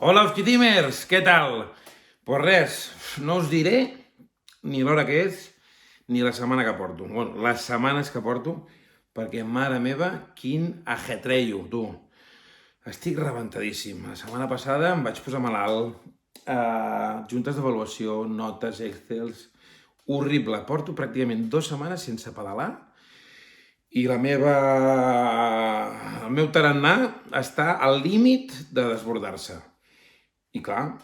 Hola, Hostitimers, què tal? Pues res, no us diré ni l'hora que és ni la setmana que porto. Bueno, les setmanes que porto, perquè, mare meva, quin ajetreio, tu. Estic rebentadíssim. La setmana passada em vaig posar malalt, juntes d'avaluació, notes, excels, horrible. Porto pràcticament 2 setmanes sense pedalar i el meu tarannà està al límit de desbordar-se. I clar,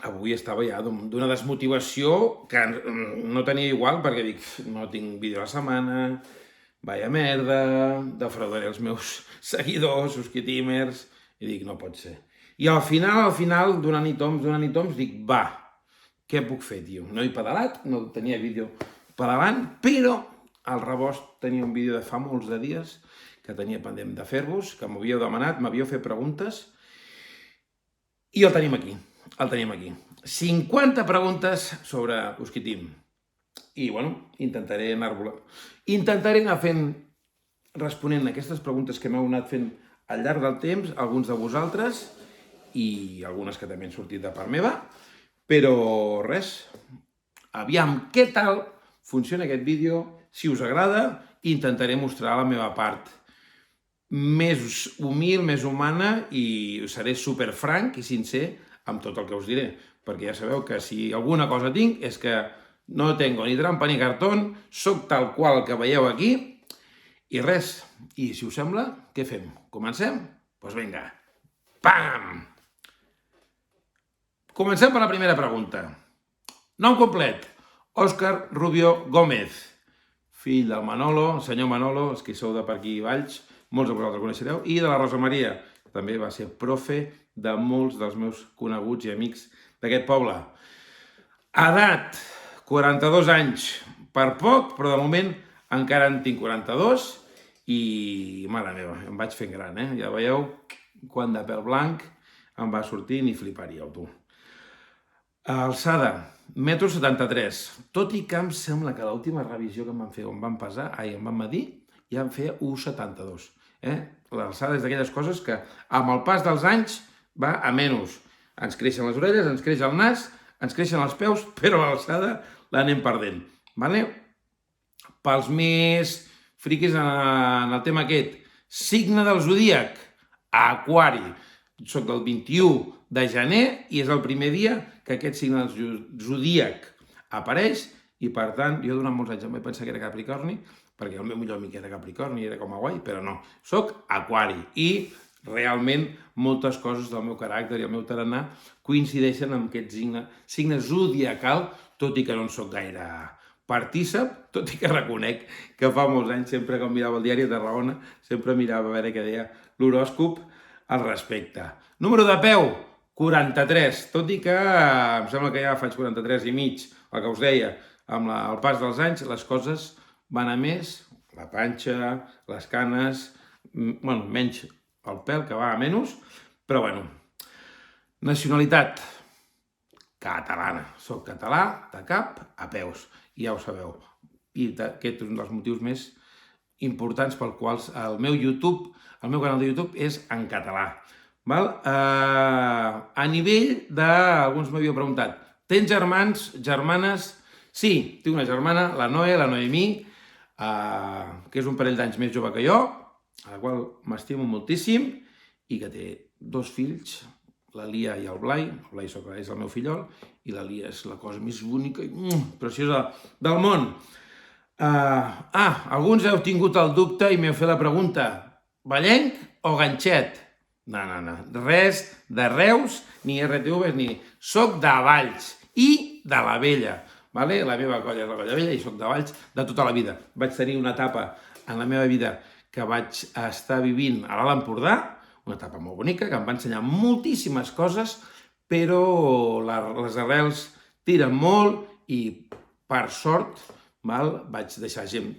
avui estava ja d'una desmotivació que no tenia igual, perquè dic, no tinc vídeo a la setmana, vaya merda, defraudaré els meus seguidors, subscritimers, i dic, no pot ser. I al final, donant i toms, dic, va, què puc fer, tio? No he pedalat, no tenia vídeo pedalant, però al rebost tenia un vídeo de fa molts de dies que tenia pendent de fer-vos, que m'havíeu demanat, m'havíeu fet preguntes, i el tenim aquí. 50 preguntes sobre Usquitim. I, bueno, intentaré anar responent a aquestes preguntes que m'heu anat fent al llarg del temps, alguns de vosaltres, i algunes que també han sortit de part meva, però res, aviam què tal funciona aquest vídeo, si us agrada, intentaré mostrar la meva part més humil, més humana, i seré superfranc i sincer amb tot el que us diré, perquè ja sabeu que si alguna cosa tinc és que no tengo ni trampa ni cartón, soc tal qual que veieu aquí, i res, i si us sembla, què fem? Comencem? Doncs vinga, pam! Comencem per la primera pregunta. Nom complet, Òscar Rubio Gómez, fill del Manolo, el senyor Manolo, els que sou de per aquí Valls, molts de vosaltres coneixereu, i de la Rosa Maria, que també va ser profe de molts dels meus coneguts i amics d'aquest poble. Edat, 42 anys, per poc, però de moment encara en tinc 42, i, mare meva, em vaig fent gran, Ja veieu quan de pèl blanc em va sortir, ni fliparíeu, tu. Alçada, 1,73 m, tot i que em sembla que l'última revisió que em van fer, on van pesar, em van medir, ja em feia 1,72 m. L'alçada és d'aquelles coses que amb el pas dels anys va a menys. Ens creixen les orelles, ens creix el nas, ens creixen els peus, però l'alçada l'anem perdent. Vale? Pels més friquis en el tema aquest, signe del zodíac, Aquari. Soc del 21 de gener i és el primer dia que aquest signe del zodíac apareix i, per tant, jo durant molts anys em vaig pensar que era Capricorni, perquè el meu millor amic era Capricorni i era com a guai, però no, soc Aquari i realment moltes coses del meu caràcter i el meu tarannà coincideixen amb aquest signe zodiacal, tot i que no en soc gaire partícip, tot i que reconec que fa molts anys, sempre que mirava el diari de Tarragona, sempre mirava a veure què deia l'horòscop al respecte. Número de peu, 43, tot i que em sembla que ja faig 43 i mig, el que us deia, amb el pas dels anys les coses van a més, la panxa, les canes, bueno, menys el pèl, que va a menys, però bueno. Nacionalitat, catalana. Soc català de cap a peus, ja ho sabeu. I aquest és un dels motius més importants pel quals el meu canal de YouTube és en català. Val? A nivell de, alguns m'havíeu preguntat, tens germans, germanes? Sí, tinc una germana, la Noemí, que és un parell d'anys més jove que jo, a la qual m'estimo moltíssim, i que té 2 fills, la Lia i el Blai és el meu fillol, i la Lia és la cosa més bonica i preciosa del món. Alguns heu tingut el dubte i m'heu fet la pregunta, vallenc o ganxet? No, res de Reus, ni RTVs, ni... Soc de Valls i de la Vella, vale? La meva colla és la Colla Vella i soc de Valls de tota la vida. Vaig tenir una etapa en la meva vida que vaig estar vivint a l'Alt Empordà, una etapa molt bonica, que em va ensenyar moltíssimes coses, però les arrels tiren molt i, per sort, vaig deixar gent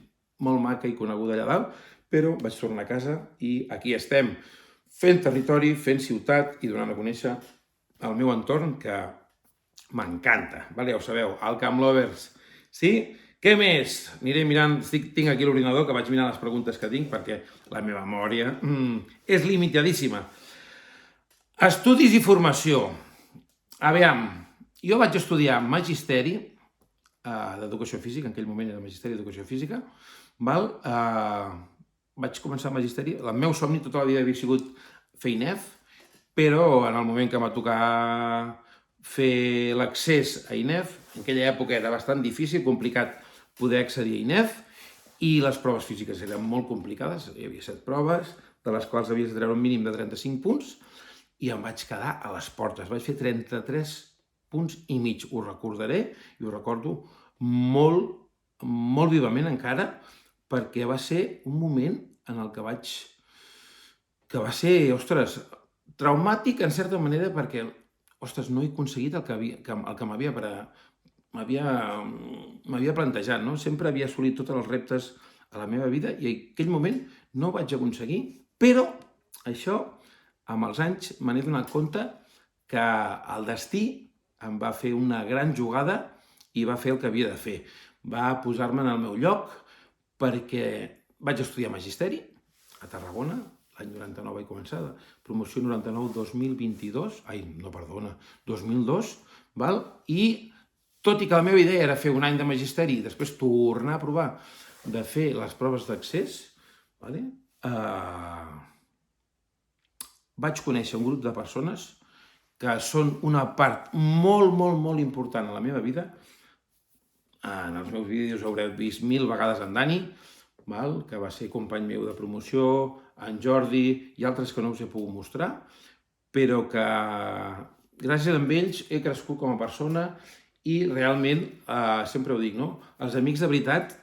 molt maca i coneguda allà dalt, però vaig tornar a casa i aquí estem, fent territori, fent ciutat i donant a conèixer el meu entorn, que m'encanta, ja ho sabeu, el Camp Lovers, sí? Què més? Aniré mirant, tinc aquí l'ordinador, que vaig mirar les preguntes que tinc, perquè la meva memòria és limitadíssima. Estudis i formació. Aviam, jo vaig estudiar magisteri d'educació física, en aquell moment era magisteri d'educació física, val? Vaig començar el magisteri, el meu somni tota la vida havia sigut fer INEF, però en el moment que em va tocar fer l'accés a INEF, en aquella època era bastant difícil, complicat poder accedir a INEF, i les proves físiques eren molt complicades, hi havia 7 proves, de les quals havies de treure un mínim de 35 punts, i em vaig quedar a les portes. Vaig fer 33 punts i mig. Ho recordaré i ho recordo molt, molt vivament encara, perquè va ser un moment en el que va ser, ostres, traumàtic en certa manera perquè, ostres, no he aconseguit el que m'havia plantejat, no? Sempre havia assolit tots els reptes a la meva vida i en aquell moment no ho vaig aconseguir, però això, amb els anys, me n'he donat compte que el destí em va fer una gran jugada i va fer el que havia de fer. Va posar-me en el meu lloc perquè vaig estudiar magisteri a Tarragona, l'any 99 vaig començar, promoció 99-2022, 2002, val? I tot i que la meva idea era fer un any de magisteri i després tornar a provar de fer les proves d'accés, vale? Vaig conèixer un grup de persones que són una part molt, molt, molt important a la meva vida. En els meus vídeos haureu vist 1000 vegades en Dani, que va ser company meu de promoció, en Jordi i altres que no us he pogut mostrar, però que gràcies a ells he crescut com a persona i realment, sempre ho dic, no? Els amics de veritat,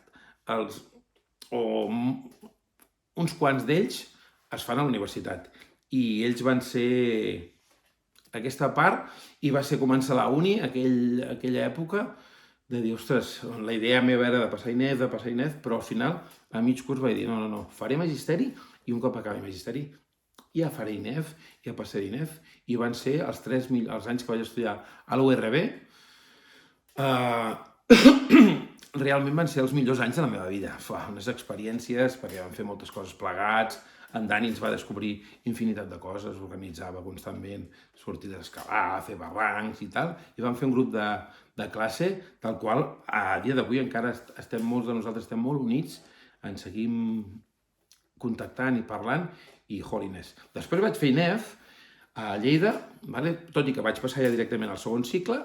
uns quants d'ells es fan a la universitat i ells van ser aquesta part i va ser començar la uni, aquella època, de dir, ostres, la idea meva era de passar INEF, però al final, a mig curs vaig dir, no, faré magisteri i un cop acabi magisteri ja faré INEF, ja passaré INEF, i van ser els anys que vaig estudiar a la URB, realment van ser els millors anys de la meva vida. Unes experiències, perquè vam fer moltes coses plegats, en Dani ens va descobrir infinitat de coses, organitzava constantment sortides a escalar, fer barrancs i tal, i vam fer un grup de classe del qual a dia d'avui encara molts de nosaltres estem molt units, ens seguim contactant i parlant, i holiness. Després vaig fer INEF a Lleida, tot i que vaig passar ja directament al segon cicle,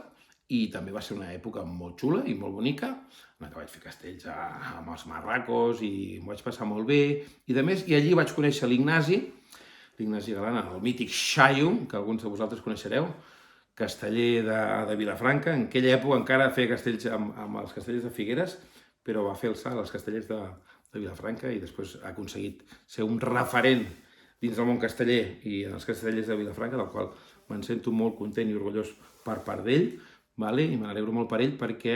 i també va ser una època molt xula i molt bonica, en què vaig fer castells amb els marracos i m'ho vaig passar molt bé, i allí vaig conèixer l'Ignasi Galana, el mític Xaio, que alguns de vosaltres coneixereu, casteller de Vilafranca. En aquella època encara feia castells amb els castellers de Figueres, però va fer el salt als castellers de Vilafranca i després ha aconseguit ser un referent dins del món casteller i en els castellers de Vilafranca, del qual me'n sento molt content i orgullós per part d'ell, i me n'alegro molt per ell perquè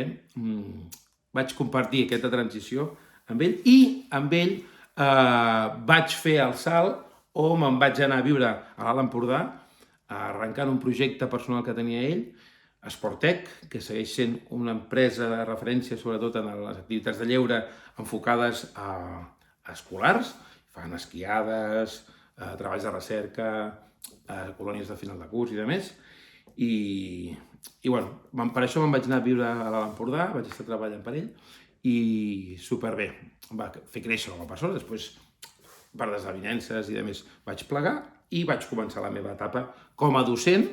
vaig compartir aquesta transició amb ell i amb ell vaig fer el salt o me'n vaig anar a viure a l'Alt Empordà arrencant un projecte personal que tenia ell, Sportec, que segueix sent una empresa de referència sobretot en les activitats de lleure enfocades a escolars, fan esquiades, treballs de recerca, colònies de final de curs i demés, i per això me'n vaig anar a viure a l'Alt Empordà, vaig estar treballant per ell i superbé, va fer créixer com a persona, després per desavinences i demés vaig plegar i vaig començar la meva etapa com a docent,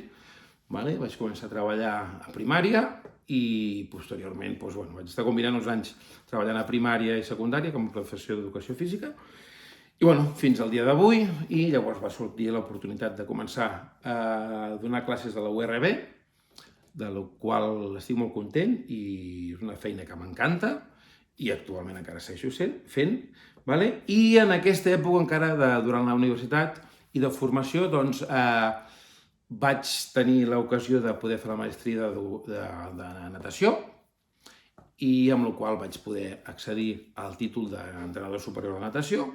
vaig començar a treballar a primària i posteriorment vaig estar combinant uns anys treballant a primària i secundària com a professor d'educació física i fins al dia d'avui, i llavors va sortir l'oportunitat de començar a donar classes a la URB, de la qual estic molt content i és una feina que m'encanta i actualment encara segueixo fent. I en aquesta època encara, durant la universitat i de formació, vaig tenir l'ocasió de poder fer la maestria de natació i amb la qual vaig poder accedir al títol d'entrenador superior de natació.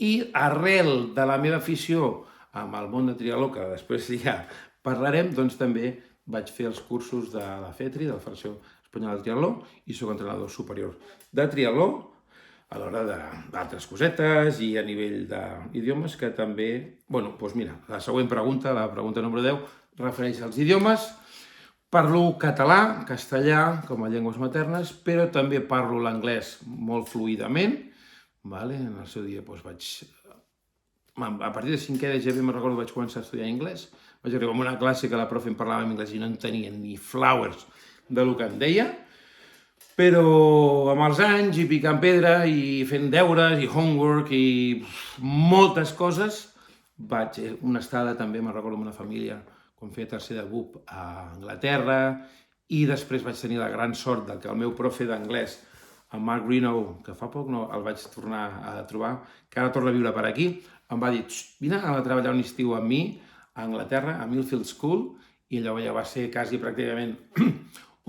I arrel de la meva afició amb el món de triatló, que després ja parlarem, també vaig fer els cursos de la FETRI, de la Federació Espanyola de Triatló, i soc entrenador superior de triatló, a l'hora d'altres cosetes i a nivell d'idiomes que també... Bueno, doncs mira, la següent pregunta, la pregunta número 10, refereix als idiomes. Parlo català, castellà, com a llengües maternes, però també parlo l'anglès molt fluidament. En el seu dia vaig... A partir de 5è de GB me'n recordo vaig començar a estudiar anglès. Vaig arribar a una classe que la profe em parlava en anglès i no entenia ni flowers del que em deia. Però amb els anys i picant pedra i fent deures i homework i moltes coses, una estada també, me'n recordo, amb una família, quan feia tercer de BUP a Anglaterra, i després vaig tenir la gran sort que el meu profe d'anglès, en Mark Reno, que fa poc no el vaig tornar a trobar, que ara torna a viure per aquí, em va dir, vine a treballar un estiu amb mi a Anglaterra, a Millfield School, i allò ja va ser quasi pràcticament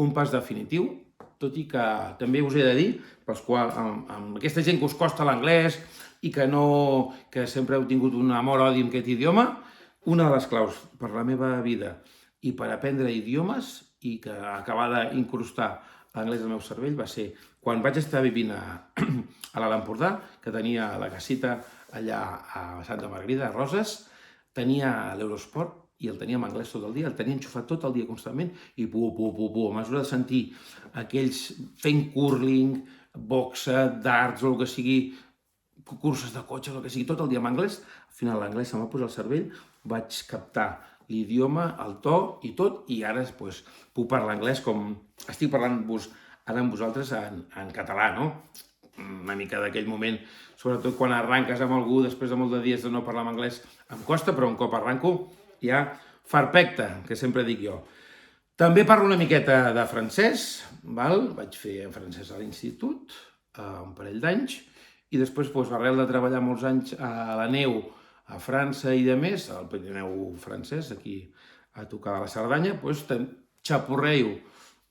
un pas definitiu, tot i que també us he de dir, amb aquesta gent que us costa l'anglès i que sempre heu tingut un amor-odi amb aquest idioma, una de les claus per la meva vida i per aprendre idiomes i que acabar d'incrustar l'anglès al meu cervell va ser quan vaig estar vivint a l'Alt Empordà, que tenia la casita allà a Santa Margarida, a Roses, tenia l'Eurosport i el tenia en anglès tot el dia, el tenia enxufat tot el dia constantment i a mesura de sentir aquells fent curling, boxa, darts o el que sigui, curses de cotxe, el que sigui, tot el dia en anglès, al final l'anglès se'm va posar al cervell, vaig captar l'idioma, el to i tot, i ara puc parlar anglès com estic parlant-vos ara amb vosaltres en català, no? Una mica d'aquell moment, sobretot quan arranques amb algú, després de molts de dies de no parlar en anglès, em costa, però un cop arranco ja perfecte, que sempre dic jo. També parlo una miqueta de francès, vaig fer francès a l'institut, un parell d'anys, i després, arrel de treballar molts anys a la neu, a França i de més, al Pirineu francès, aquí a tocar a la Cerdanya, xapurreio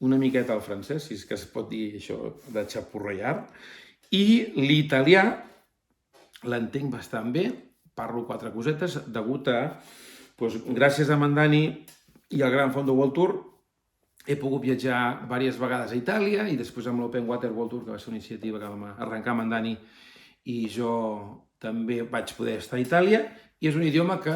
una miqueta el francès, si és que es pot dir això de xapurreiar, i l'italià l'entenc bastant bé, parlo 4 cosetes, degut a gràcies a Mandani i al Gran Fondo World Tour he pogut viatjar diverses vegades a Itàlia i després amb l'Open Water World Tour, que va ser una iniciativa que vam arrencar Mandani i jo també vaig poder estar a Itàlia, i és un idioma que,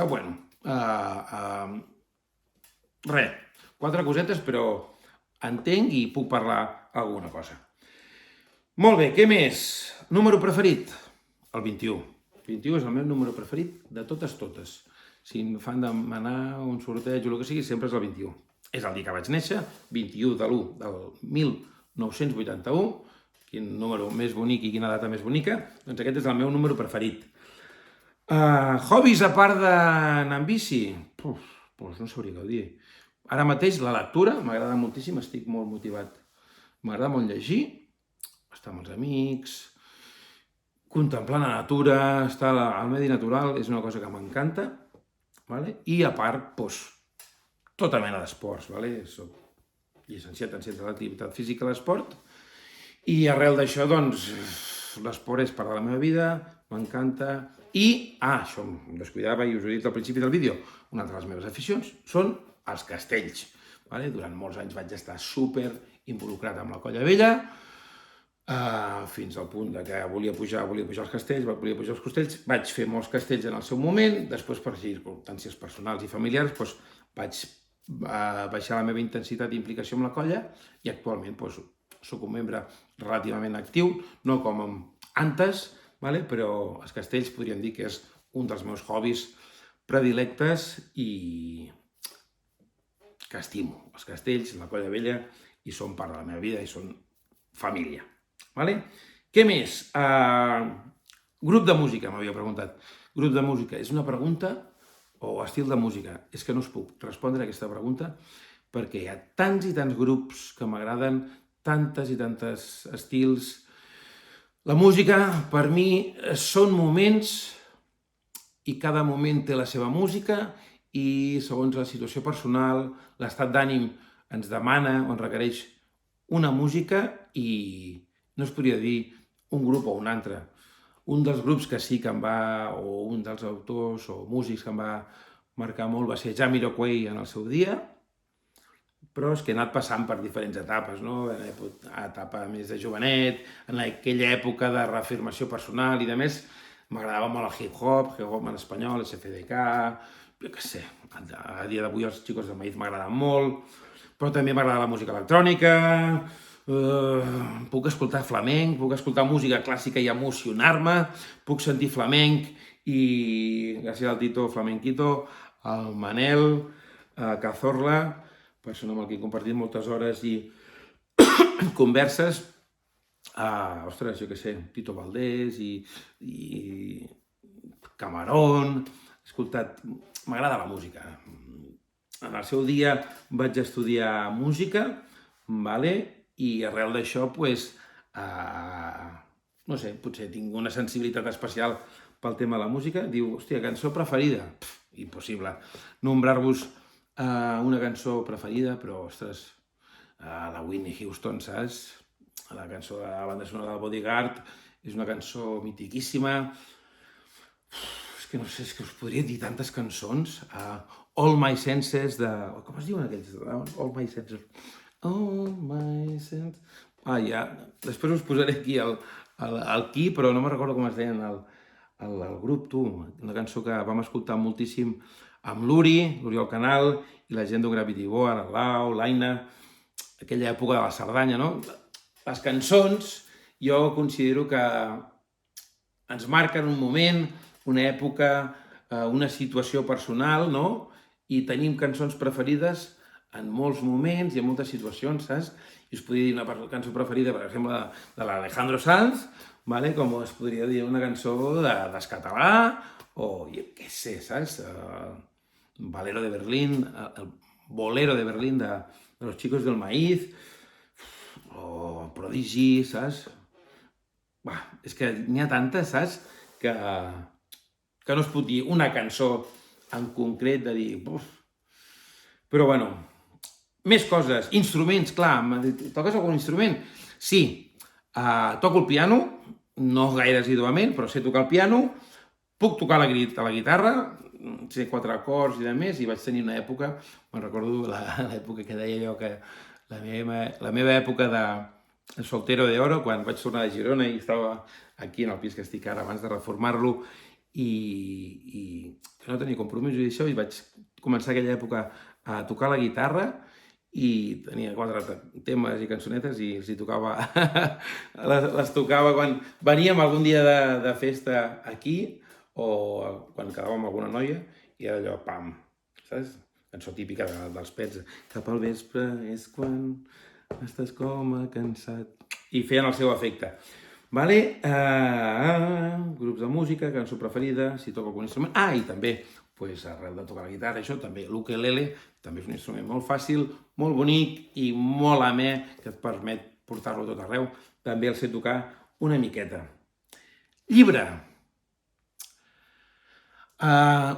4 cosetes, però entenc i puc parlar alguna cosa. Molt bé, què més? Número preferit? El 21. El 21 és el meu número preferit de totes. Si em fan demanar un sorteig o el que sigui, sempre és el 21. És el dia que vaig néixer, 21 de l'1 del 1981. Quin número més bonic i quina data més bonica. Doncs aquest és el meu número preferit. Hobbies a part d'anar amb bici? No sabria què dir. Ara mateix la lectura m'agrada moltíssim, estic molt motivat. M'agrada molt llegir, estar amb els amics, contemplar la natura, estar al medi natural, és una cosa que m'encanta. I a part, tota mena d'esports. Soc llicenciat en ciències de l'activitat física i l'esport, i arrel d'això, l'esport és part de la meva vida, m'encanta. I, això em descuidava i us ho he dit al principi del vídeo, una de les meves aficions són els castells. Durant molts anys vaig estar super involucrat amb la Colla Vella, fins al punt que volia pujar als castells, vaig fer molts castells en el seu moment, després per circumstàncies personals i familiars vaig baixar la meva intensitat d'implicació amb la colla i actualment soc un membre relativament actiu, no com antes, però els castells podríem dir que és un dels meus hobbies predilectes i que estimo. Els castells, la Colla Vella, i són part de la meva vida i són família. Què més? Grup de música, m'havia preguntat. Grup de música, és una pregunta o estil de música? És que no us puc respondre a aquesta pregunta perquè hi ha tants i tants grups que m'agraden, tantes i tantes estils. La música, per mi, són moments i cada moment té la seva música i segons la situació personal, l'estat d'ànim ens demana o ens requereix una música i no es podria dir un grup o un altre. Un dels grups que sí que em va, o un dels autors o músics que em va marcar molt va ser Jamiroquai en el seu dia, però és que he anat passant per diferents etapes, no? En etapa més de jovenet, en aquella època de reafirmació personal i de més, m'agradava molt el hip-hop en espanyol, SFDK, jo què sé, a dia d'avui els Chicos del Maíz m'agraden molt, però també m'agrada la música electrònica, puc escoltar flamenc, puc escoltar música clàssica i emocionar-me, puc sentir flamenc i, gràcies al Tito Flamenquito, al Manel, a Cazorla, persona amb el que he compartit moltes hores i converses, ostres, jo què sé, Tito Valdés i Camarón, he escoltat, m'agrada la música. En el seu dia vaig estudiar música, vale? I arrel d'això, pues, no sé, potser tinc una sensibilitat especial pel tema de la música. Diu, hòstia, cançó preferida? Impossible nombrar-vos una cançó preferida, però, ostres, la Whitney Houston, saps? La cançó de la banda sonora del Bodyguard és una cançó mitiquíssima. És que no sé, és que us podria dir tantes cançons. All My Senses de... Com es diuen aquells? All My Senses. All My Senses... Ja. Després us posaré aquí el qui, però no me'n recordo com es deien el grup, tu. Una cançó que vam escoltar moltíssim amb l'Oriol Canal, i la gent de Gravity Board, el Lau, l'Aina, aquella època de la Cerdanya, no? Les cançons, jo considero que ens marquen un moment, una època, una situació personal, no? I tenim cançons preferides en molts moments i en moltes situacions, saps? I us podria dir una cançó preferida, per exemple, de l'Alejandro Sanz, vale? Com es podria dir una cançó d'Escatalà, o jo què sé, saps? Bolero de Berlín, el Bolero de Berlín de los Chicos del Maíz, o Prodigy, saps? És que n'hi ha tantes, saps? Que no es pot dir una cançó en concret de dir... Però bueno, més coses, instruments, clar, toques algun instrument? Sí, toco el piano, no gaire assiduament, però sé tocar el piano, puc tocar la guitarra, sé 4 acords i de més, i vaig tenir una època, me'n recordo l'època que deia allò que la meva època de soltero de oro, quan vaig tornar de Girona i estava aquí en el pis que estic ara abans de reformar-lo i que no tenia compromisos i això, i vaig començar aquella època a tocar la guitarra i tenia 4 temes i cançonetes i els hi tocava, les tocava quan veníem algun dia de festa aquí o quan quedàvem amb alguna noia i era allò, pam, saps? Cançó típica dels Pets, cap al vespre és quan estàs com a cansat, i feien el seu efecte. Vale? Grups de música, cançó preferida, si toco algun instrument. I també, pues, arrel de tocar la guitarra, això també, l'ukelele, també és un instrument molt fàcil, molt bonic i molt amè, que et permet portar-lo tot arreu. També el sé tocar una miqueta. Llibre.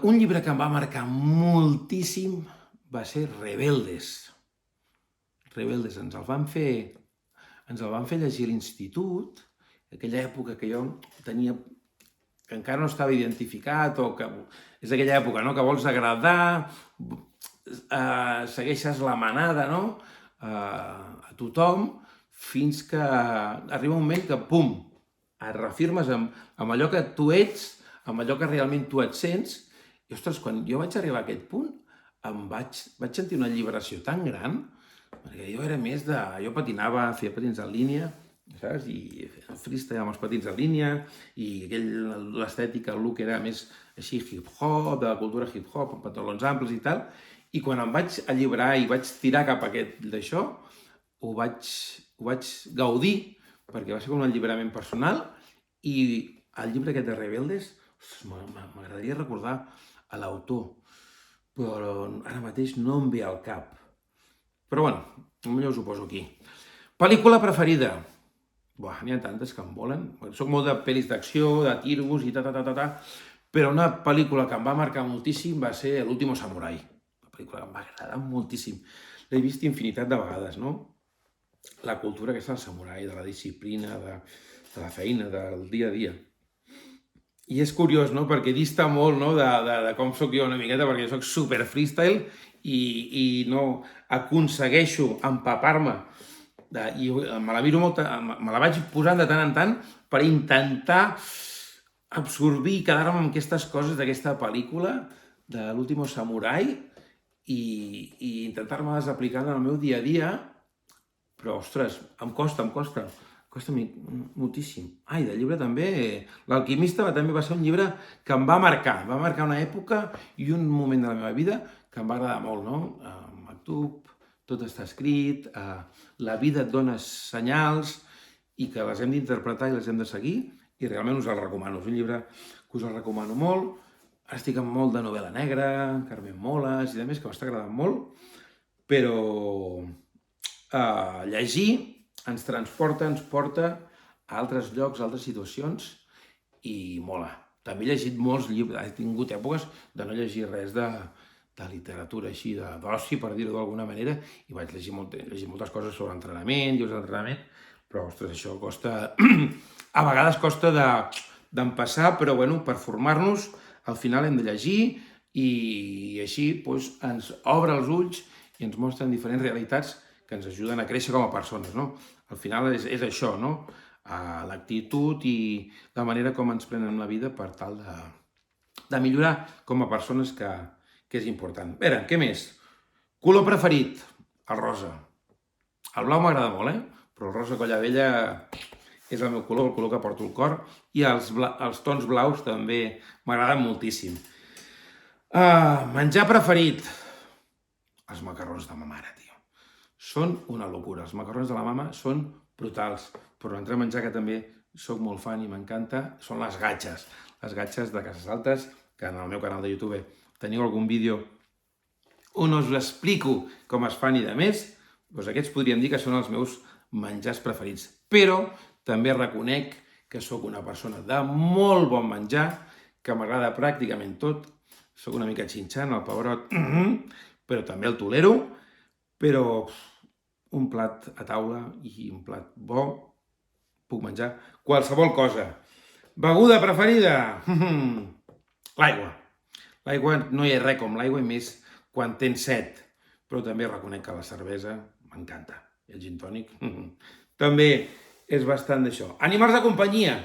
Un llibre que em va marcar moltíssim va ser Rebeldes. Rebeldes, ens el van fer llegir a l'institut, aquella època que jo tenia, que encara no estava identificat, o que és aquella època, no?, que vols agradar, segueixes la manada, no?, a tothom, fins que arriba un moment que, pum, et reafirmes amb allò que tu ets, amb allò que realment tu et sents, i, ostres, quan jo vaig arribar a aquest punt, vaig sentir una alliberació tan gran, perquè jo era més de... Jo patinava, feia patins en línia, saps? I freestyle amb els patins en línia, i l'estètica, el look era més així hip-hop, de la cultura hip-hop, amb pantalons amples i tal, i quan em vaig alliberar i vaig tirar cap a d'això, ho vaig gaudir, perquè va ser com un alliberament personal, i el llibre aquest de Rebeldes, m'agradaria recordar a l'autor, però ara mateix no em ve al cap. Però bueno, potser us ho poso aquí. Pel·lícula preferida? N'hi ha tantes que em volen. Soc molt de pel·lis d'acció, de tiros i però una pel·lícula que em va marcar moltíssim va ser L'último Samurai. Una pel·lícula que em va agradar moltíssim. L'he vist infinitat de vegades, no? La cultura aquesta del samurai, de la disciplina, de la feina, del dia a dia. I és curiós, no?, perquè dista molt, no?, de com soc jo una miqueta, perquè jo soc super freestyle i no aconsegueixo empapar-me, i me la miro molt, me la vaig posant de tant en tant per intentar absorbir i quedar-me amb aquestes coses d'aquesta pel·lícula de l'Último Samurai i intentar-me-les aplicar en el meu dia a dia, però, ostres, em costa moltíssim. Ai, de llibre també, L'Alquimista també va ser un llibre que em va marcar una època i un moment de la meva vida que em va agradar molt, no? Maktub, tot està escrit, la vida et dona senyals i que les hem d'interpretar i les hem de seguir, i realment us el recomano. És un llibre que us el recomano molt. Ara estic amb molt de novel·la negra, Carmen Moles i demés, que m'està agradant molt, però llegir ens transporta, ens porta a altres llocs, a altres situacions, i mola. També he llegit molts llibres, he tingut èpoques de no llegir res de literatura així, d'oci, per dir-ho d'alguna manera, i vaig llegir moltes coses sobre entrenament, llibres d'entrenament, però, ostres, això costa... A vegades costa d'empassar, però, bueno, per formar-nos, al final hem de llegir i així ens obre els ulls i ens mostren diferents realitats que ens ajuden a créixer com a persones, no? Al final és això, no? L'actitud i la manera com ens prenem la vida per tal de millorar com a persones, que és important. A veure, què més? Color preferit, el rosa. El blau m'agrada molt, però el rosa colla vella és el meu color, el color que porto al cor, i els tons blaus també m'agraden moltíssim. Menjar preferit, els macarrons de ma mare, tio. Són una locura, els macarrons de la mama són brutals, però un altre menjar que també soc molt fan i m'encanta són les gatxes de Cases Altes, que en el meu canal de YouTube teniu algun vídeo on us explico com es fan i de més, doncs aquests podríem dir que són els meus menjars preferits. Però també reconec que sóc una persona de molt bon menjar, que m'agrada pràcticament tot. Sóc una mica xinxant, el pebrot, però també el tolero, però un plat a taula i un plat bo, puc menjar qualsevol cosa. Beguda preferida? L'aigua. L'aigua, no hi ha res com l'aigua, i més quan tens set. Però també reconec que la cervesa m'encanta. I el gin tònic també és bastant d'això. Animals de companyia.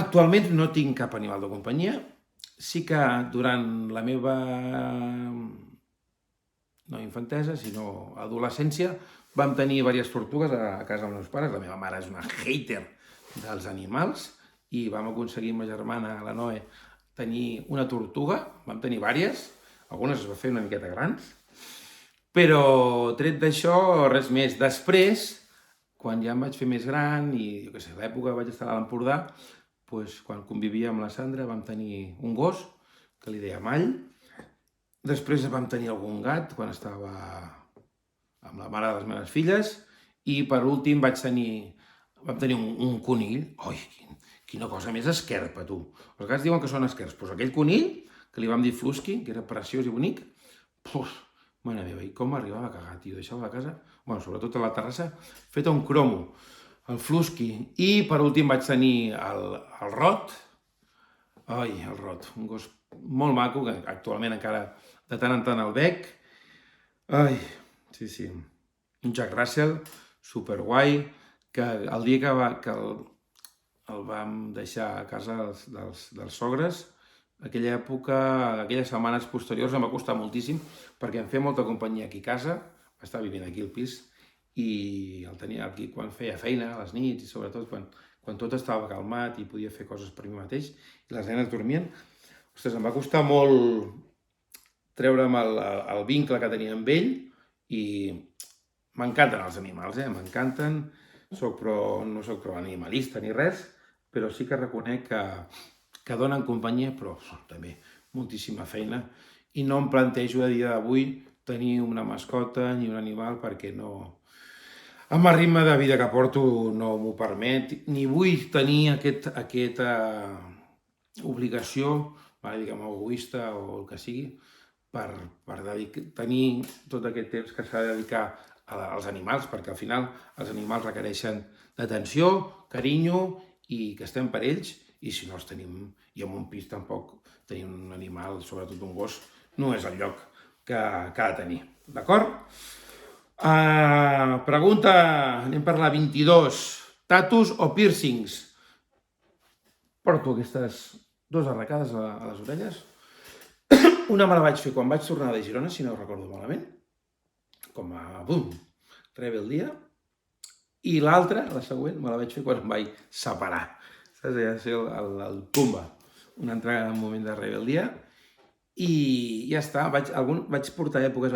Actualment no tinc cap animal de companyia. Sí que durant la meva, no infantesa, sinó adolescència, vam tenir diverses tortugues a casa dels meus pares. La meva mare és una hater dels animals i vam aconseguir amb ma germana, la Noe, tenir una tortuga. Vam tenir diverses, algunes es va fer una miqueta grans, però tret d'això, res més. Després, quan ja em vaig fer més gran i, jo què sé, a l'època vaig estar a l'Empordà, quan convivia amb la Sandra vam tenir un gos, que li deia Mall. Després vam tenir algun gat, quan estava amb la mare de les meves filles, i per últim vam tenir un conill. Oi, quina cosa més esquerpa, tu. Els gats diuen que són esquerps, però aquell conill, que li vam dir Flusky, que era preciós i bonic, mare meva, i com arribava a cagar, tio, deixava la casa, sobretot a la terrassa, feta un cromo, el Flusky. I per últim vaig tenir el Rot, el Rot, un gos molt maco, que actualment encara de tant en tant el veig. Sí, un Jack Russell, superguai, que el dia que el vam deixar a casa dels sogres, aquella època, aquelles setmanes posteriors em va costar moltíssim, perquè em feia molta companyia aquí a casa, estava vivint aquí al pis, i el tenia aquí quan feia feina, a les nits, i sobretot quan tot estava calmat i podia fer coses per mi mateix, i les nenes dormien. Ostres, em va costar molt treure'm el vincle que tenia amb ell, i m'encanten els animals, m'encanten, no soc prou animalista ni res, però sí que reconec que donen companyia, però també moltíssima feina, i no em plantejo a dia d'avui tenir una mascota ni un animal, perquè no, amb el ritme de vida que porto no m'ho permet, ni vull tenir aquesta obligació, diguem, egoista o el que sigui, per tenir tot aquest temps que s'ha de dedicar als animals, perquè al final els animals requereixen d'atenció, carinyo, i que estem per ells, i si no els tenim, i en un pis tampoc tenir un animal, sobretot un gos, no és el lloc que ha de tenir. D'acord? Pregunta, anem per la 22. Tatus o piercings? Porto aquestes dues arracades a les orelles. Una me la vaig fer quan vaig tornar de Girona, si no ho recordo malament, com a, rebeldia, i l'altra, la següent, me la vaig fer quan em vaig separar. Saps? Ja ser el tumba. Una entrada en un moment de rebeldia, i ja està. Vaig portar èpoques,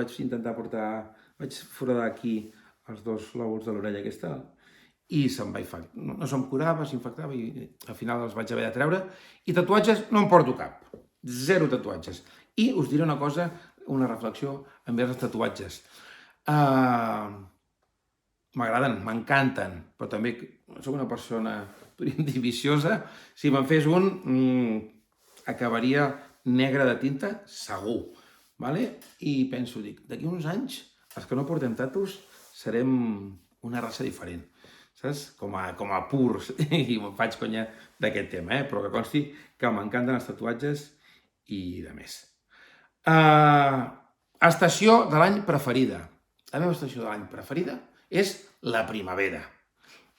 vaig foradar aquí els dos lòbuls de l'orella aquesta, i se'm va infectar. No se'm curava, s'infectava, i al final els vaig haver de treure. I tatuatges no en porto cap. 0 tatuatges. I us diré una cosa, una reflexió envers els tatuatges. M'agraden, m'encanten, però també soc una persona, podríem dir, viciosa. Si me'n fes un, acabaria negre de tinta, segur. Vale? I penso, d'aquí uns anys, els que no portem tatus, serem una raça diferent. Saps? Com a purs. I me'n faig conya d'aquest tema, però que consti que m'encanten els tatuatges i de més. Estació de l'any preferida. La meva estació de l'any preferida és la primavera.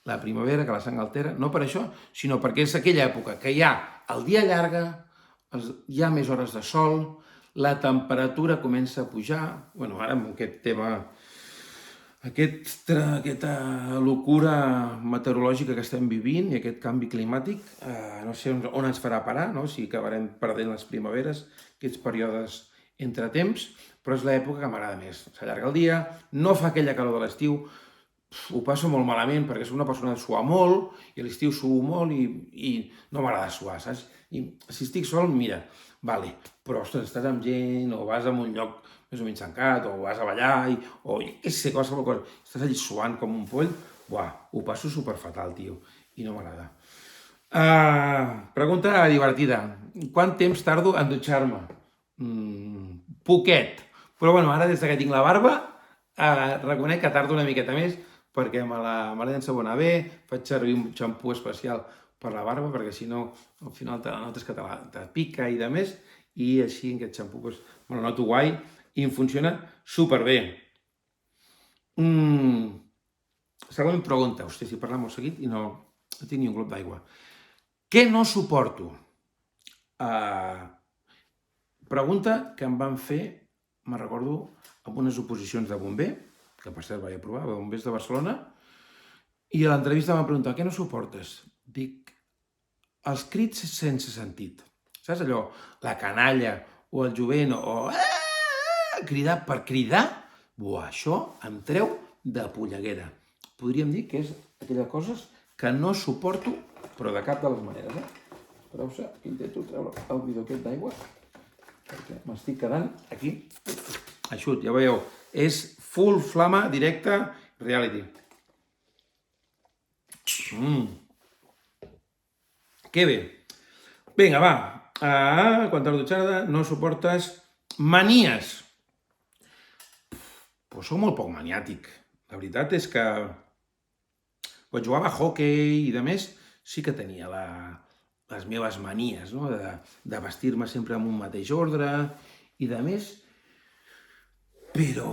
La primavera, que la sang altera, no per això, sinó perquè és aquella època que hi ha el dia llarga, hi ha més hores de sol, la temperatura comença a pujar. Bueno, ara amb aquest tema, aquesta locura meteorològica que estem vivint i aquest canvi climàtic, no sé on ens farà parar, no? Si acabarem perdent les primaveres, aquests períodes entre temps, però és l'època que m'agrada més. S'allarga el dia, no fa aquella calor de l'estiu, ho passo molt malament perquè soc una persona de suar molt i a l'estiu suo molt i no m'agrada suar, saps? I si estic sol, mira, vale, però ostres, estàs amb gent o vas a un lloc més o menys tancat o vas a ballar o què sé, qualsevol cosa, estàs allà suant com un poll, ho passo superfatal, tio, i no m'agrada. Pregunta divertida. Quant temps tardo en dutxar-me? Poquet. Però bueno, ara des que tinc la barba, reconec que tardo una miqueta més perquè me l'he d'ensabonar bé, faig servir un xampú especial per la barba, perquè si no, al final te notes que te pica i de més, i així aquest xampú me lo noto guai i em funciona superbé. Següent pregunta. Hòstia, si parla molt seguit i no tinc ni un glop d'aigua. Què no suporto? Pregunta que em van fer, me'n recordo, amb unes oposicions de bomber, que per cert vaig aprovar, bombers de Barcelona, i a l'entrevista em van preguntar, què no suportes? Dic, els crits sense sentit. Saps allò? La canalla o el jovent o cridar per cridar, això em treu de polleguera. Podríem dir que és aquelles coses que no suporto, però de cap de les maneres. Espereu-se, que intento treure el bidó aquest d'aigua, perquè m'estic quedant aquí eixut, ja veieu, és full flama directa reality. Que bé. Vinga, va. Quant a la dutxada, no suportes manies. Pues soc molt poc maniàtic. La veritat és que quan jugava a hoquei i de més, sí que tenia les meves manies, no? De vestir-me sempre amb un mateix ordre i de més, però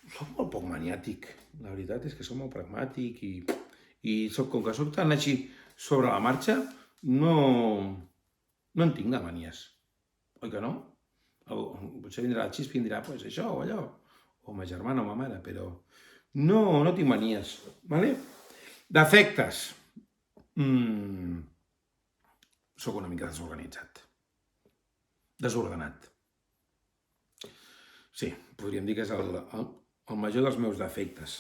soc molt poc maniàtic. La veritat és que soc molt pragmàtic i com que soc tan així sobre la marxa, no en tinc de manies. Oi que no? Potser vindrà la xispa i em dirà, pues això o allò, o ma germana o ma mare, però no tinc manies. Vale? Defectes. Soc una mica desorganitzat. Desordenat. Sí, podríem dir que és el major dels meus defectes.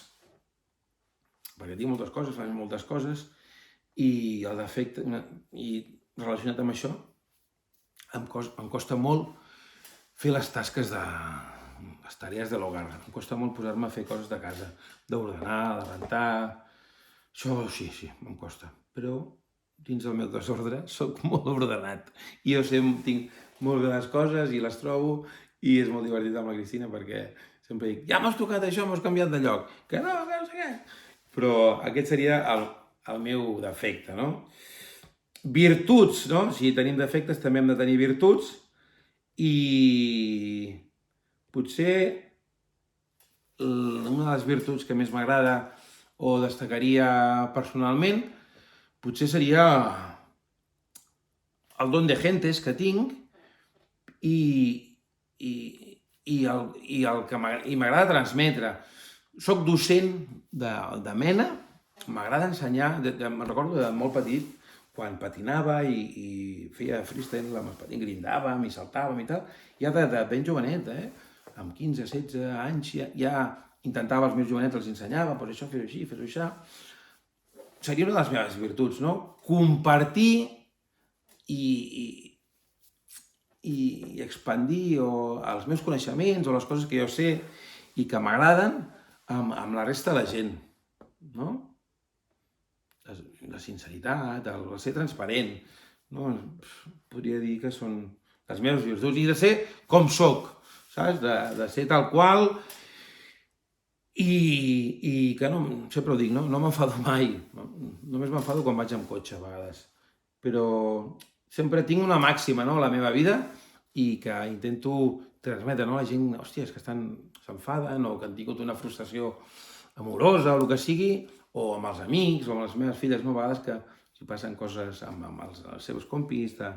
Perquè tinc moltes coses, faig moltes coses, i el defecte, i relacionat amb això, em costa molt fer les tasques les tarees de l'hogar. Em costa molt posar-me a fer coses de casa, d'ordenar, de rentar. Això sí, em costa. Però dins del meu desordre soc molt ordenat. I jo tinc molt bé les coses i les trobo i és molt divertit amb la Cristina perquè sempre dic, ja m'has tocat això, m'has canviat de lloc. Que no sé què. Però aquest seria el meu defecte, no? Virtuts, no? Si tenim defectes també hem de tenir virtuts i Potser una de les virtuts que més m'agrada o destacaria personalment, potser seria el don de gentes que tinc i, i, el que m'agrada transmetre. Soc docent de mena, m'agrada ensenyar, me'n recordo de molt petit, quan patinava i feia freestyle amb el patín, grindàvem i saltàvem i tal, ja de ben jovenet, amb 15, 16 anys, ja intentava als meus jovenets, els ensenyava, doncs això, fer-ho així, fer-ho això. Seria una de les meves virtuts, no? Compartir i expandir els meus coneixements o les coses que jo sé i que m'agraden amb la resta de la gent, no? La sinceritat, el ser transparent, no? Podria dir que són les meves virtuts i de ser com soc, saps? De ser tal qual i que no, sempre ho dic, no m'enfado mai, només m'enfado quan vaig amb cotxe a vegades, però sempre tinc una màxima, no?, a la meva vida i que intento transmetre, no?, a la gent, hòstia, és que s'enfaden o que han tingut una frustració amorosa o el que sigui, o amb els amics o amb les meves filles, no?, a vegades que si passen coses amb els seus compis de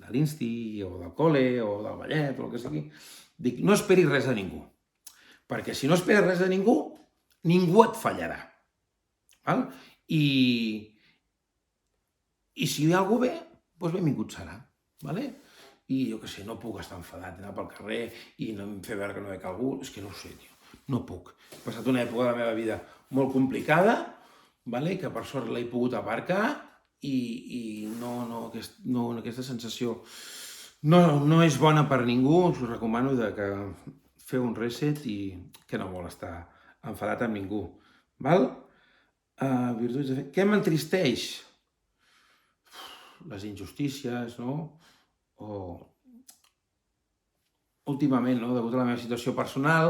l'insti o del col·le o del ballet o el que sigui, dic, no esperis res de ningú, perquè si no esperes res de ningú, ningú et fallarà. Val? I si hi ha algú bé, doncs benvingut serà. Vale? I jo què sé, no puc estar enfadat, anar pel carrer i fer veure que no veig algú, és que no ho sé, tio, no puc. He passat una època de la meva vida molt complicada, vale? Que per sort l'he pogut aparcar i aquesta sensació no és bona per ningú, us recomano que feu un reset i que no vol estar enfadat amb ningú. Val? Virtuts de fer. Què m'entristeix? Les injustícies, no? O últimament, no? Degut a la meva situació personal,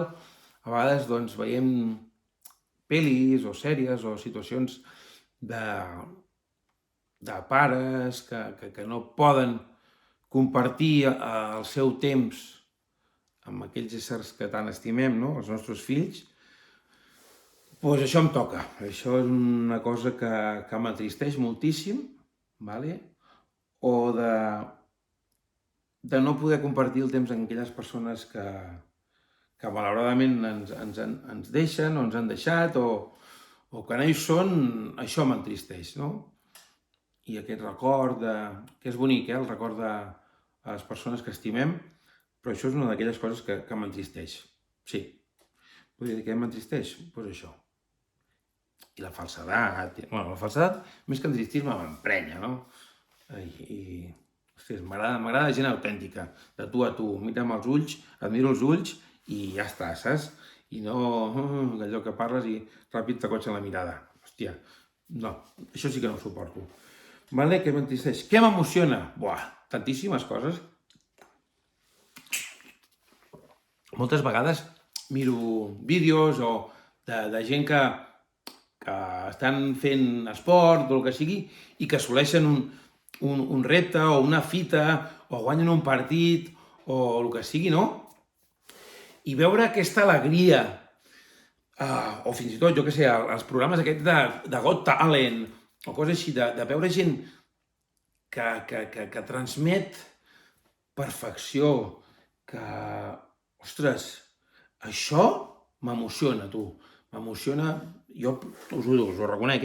a vegades doncs, veiem pel·lis o sèries o situacions de pares que no poden compartir el seu temps amb aquells éssers que tant estimem, no? Els nostres fills, doncs això em toca. Això és una cosa que m'entristeix moltíssim, vale? O de no poder compartir el temps amb aquelles persones que malauradament ens deixen o ens han deixat o que no hi són, això m'entristeix, no? I aquest record que és bonic, el record de les persones que estimem, però això és una d'aquelles coses que m'entristeix. Sí. Podria dir que m'entristeix? Doncs això. I la falsedat. Bueno, la falsedat, més que entristís-me, m'emprenya, no? Ostres, m'agrada la gent autèntica, de tu a tu, mira'm els ulls, admiro els ulls i ja està, saps? I no allò que parles i ràpid t'acotxen la mirada. Hòstia, no, això sí que no ho suporto. Vale? Què m'entristeix? Què m'emociona? Buah, tantíssimes coses. Moltes vegades miro vídeos o de gent que estan fent esport o el que sigui i que assoleixen un repte o una fita o guanyen un partit o el que sigui, no? I veure aquesta alegria, o fins i tot, jo què sé, els programes aquests de Got Talent o coses així, de veure gent que transmet perfecció, que, ostres, això m'emociona, tu. M'emociona, jo us ho reconec,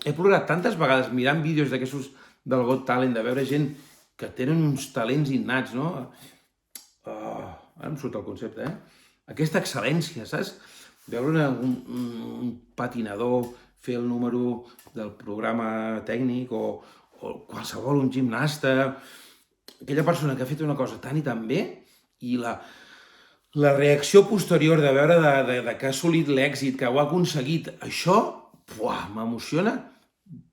He plorat tantes vegades mirant vídeos d'aquestos del Got Talent, de veure gent que tenen uns talents innats, no? Ara em surt el concepte, Aquesta excel·lència, saps? Veure un patinador fer el número del programa tècnic o qualsevol, un gimnasta, aquella persona que ha fet una cosa tan i tan bé i la reacció posterior de veure que ha assolit l'èxit, que ho ha aconseguit, això m'emociona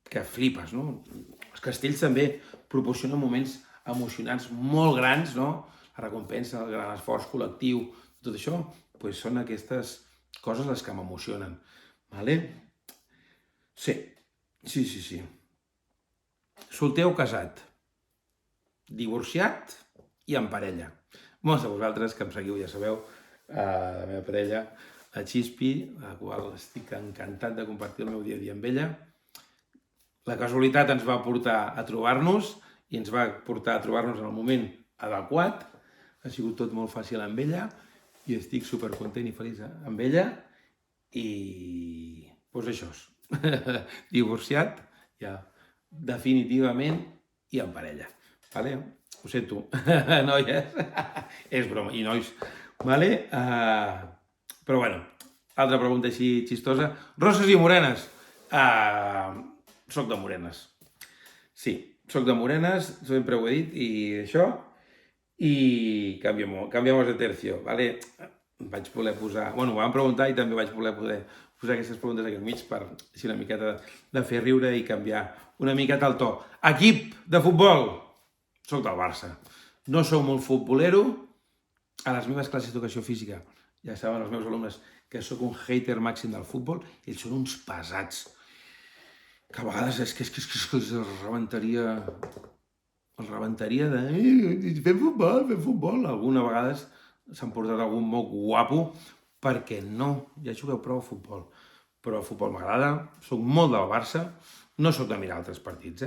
que flipes, no? Els castells també proporcionen moments emocionants molt grans, no? La recompensa, el gran esforç col·lectiu, tot això, doncs són aquestes coses les que m'emocionen. Vale? Sí. Solter o casat? Divorciat i en parella. Molts de vosaltres que em seguiu ja sabeu la meva parella, la Xispi, la qual estic encantat de compartir el meu dia a dia amb ella. La casualitat ens va portar a trobar-nos i ens va portar a trobar-nos en el moment adequat. Ha sigut tot molt fàcil amb ella i estic supercontent i feliç amb ella. I doncs això és. Divorciat, ja, definitivament, i en parella. Vale? Ho sento, noies. És broma, i nois. Vale? Però bueno, altra pregunta així xistosa. Roses i morenes. Soc de morenes. Sí, soc de morenes, sempre ho he dit, i això. I cambiamos de tercio, vale? Vaig voler posar... Bueno, m'ho van preguntar i també vaig voler poder posar aquestes preguntes aquí al mig per així una miqueta de fer riure i canviar una miqueta el to. Equip de futbol. Soc del Barça. No sou molt futbolero. A les meves classes d'educació física, ja saben els meus alumnes que sóc un hater màxim del futbol, ells són uns pesats. Que a vegades és que els rebentaria... Els rebentaria de... Fem futbol. Alguna vegades s'han portat algun moc guapo perquè no, ja jugueu prou a futbol. Però el futbol m'agrada, soc molt del Barça, no soc de mirar altres partits,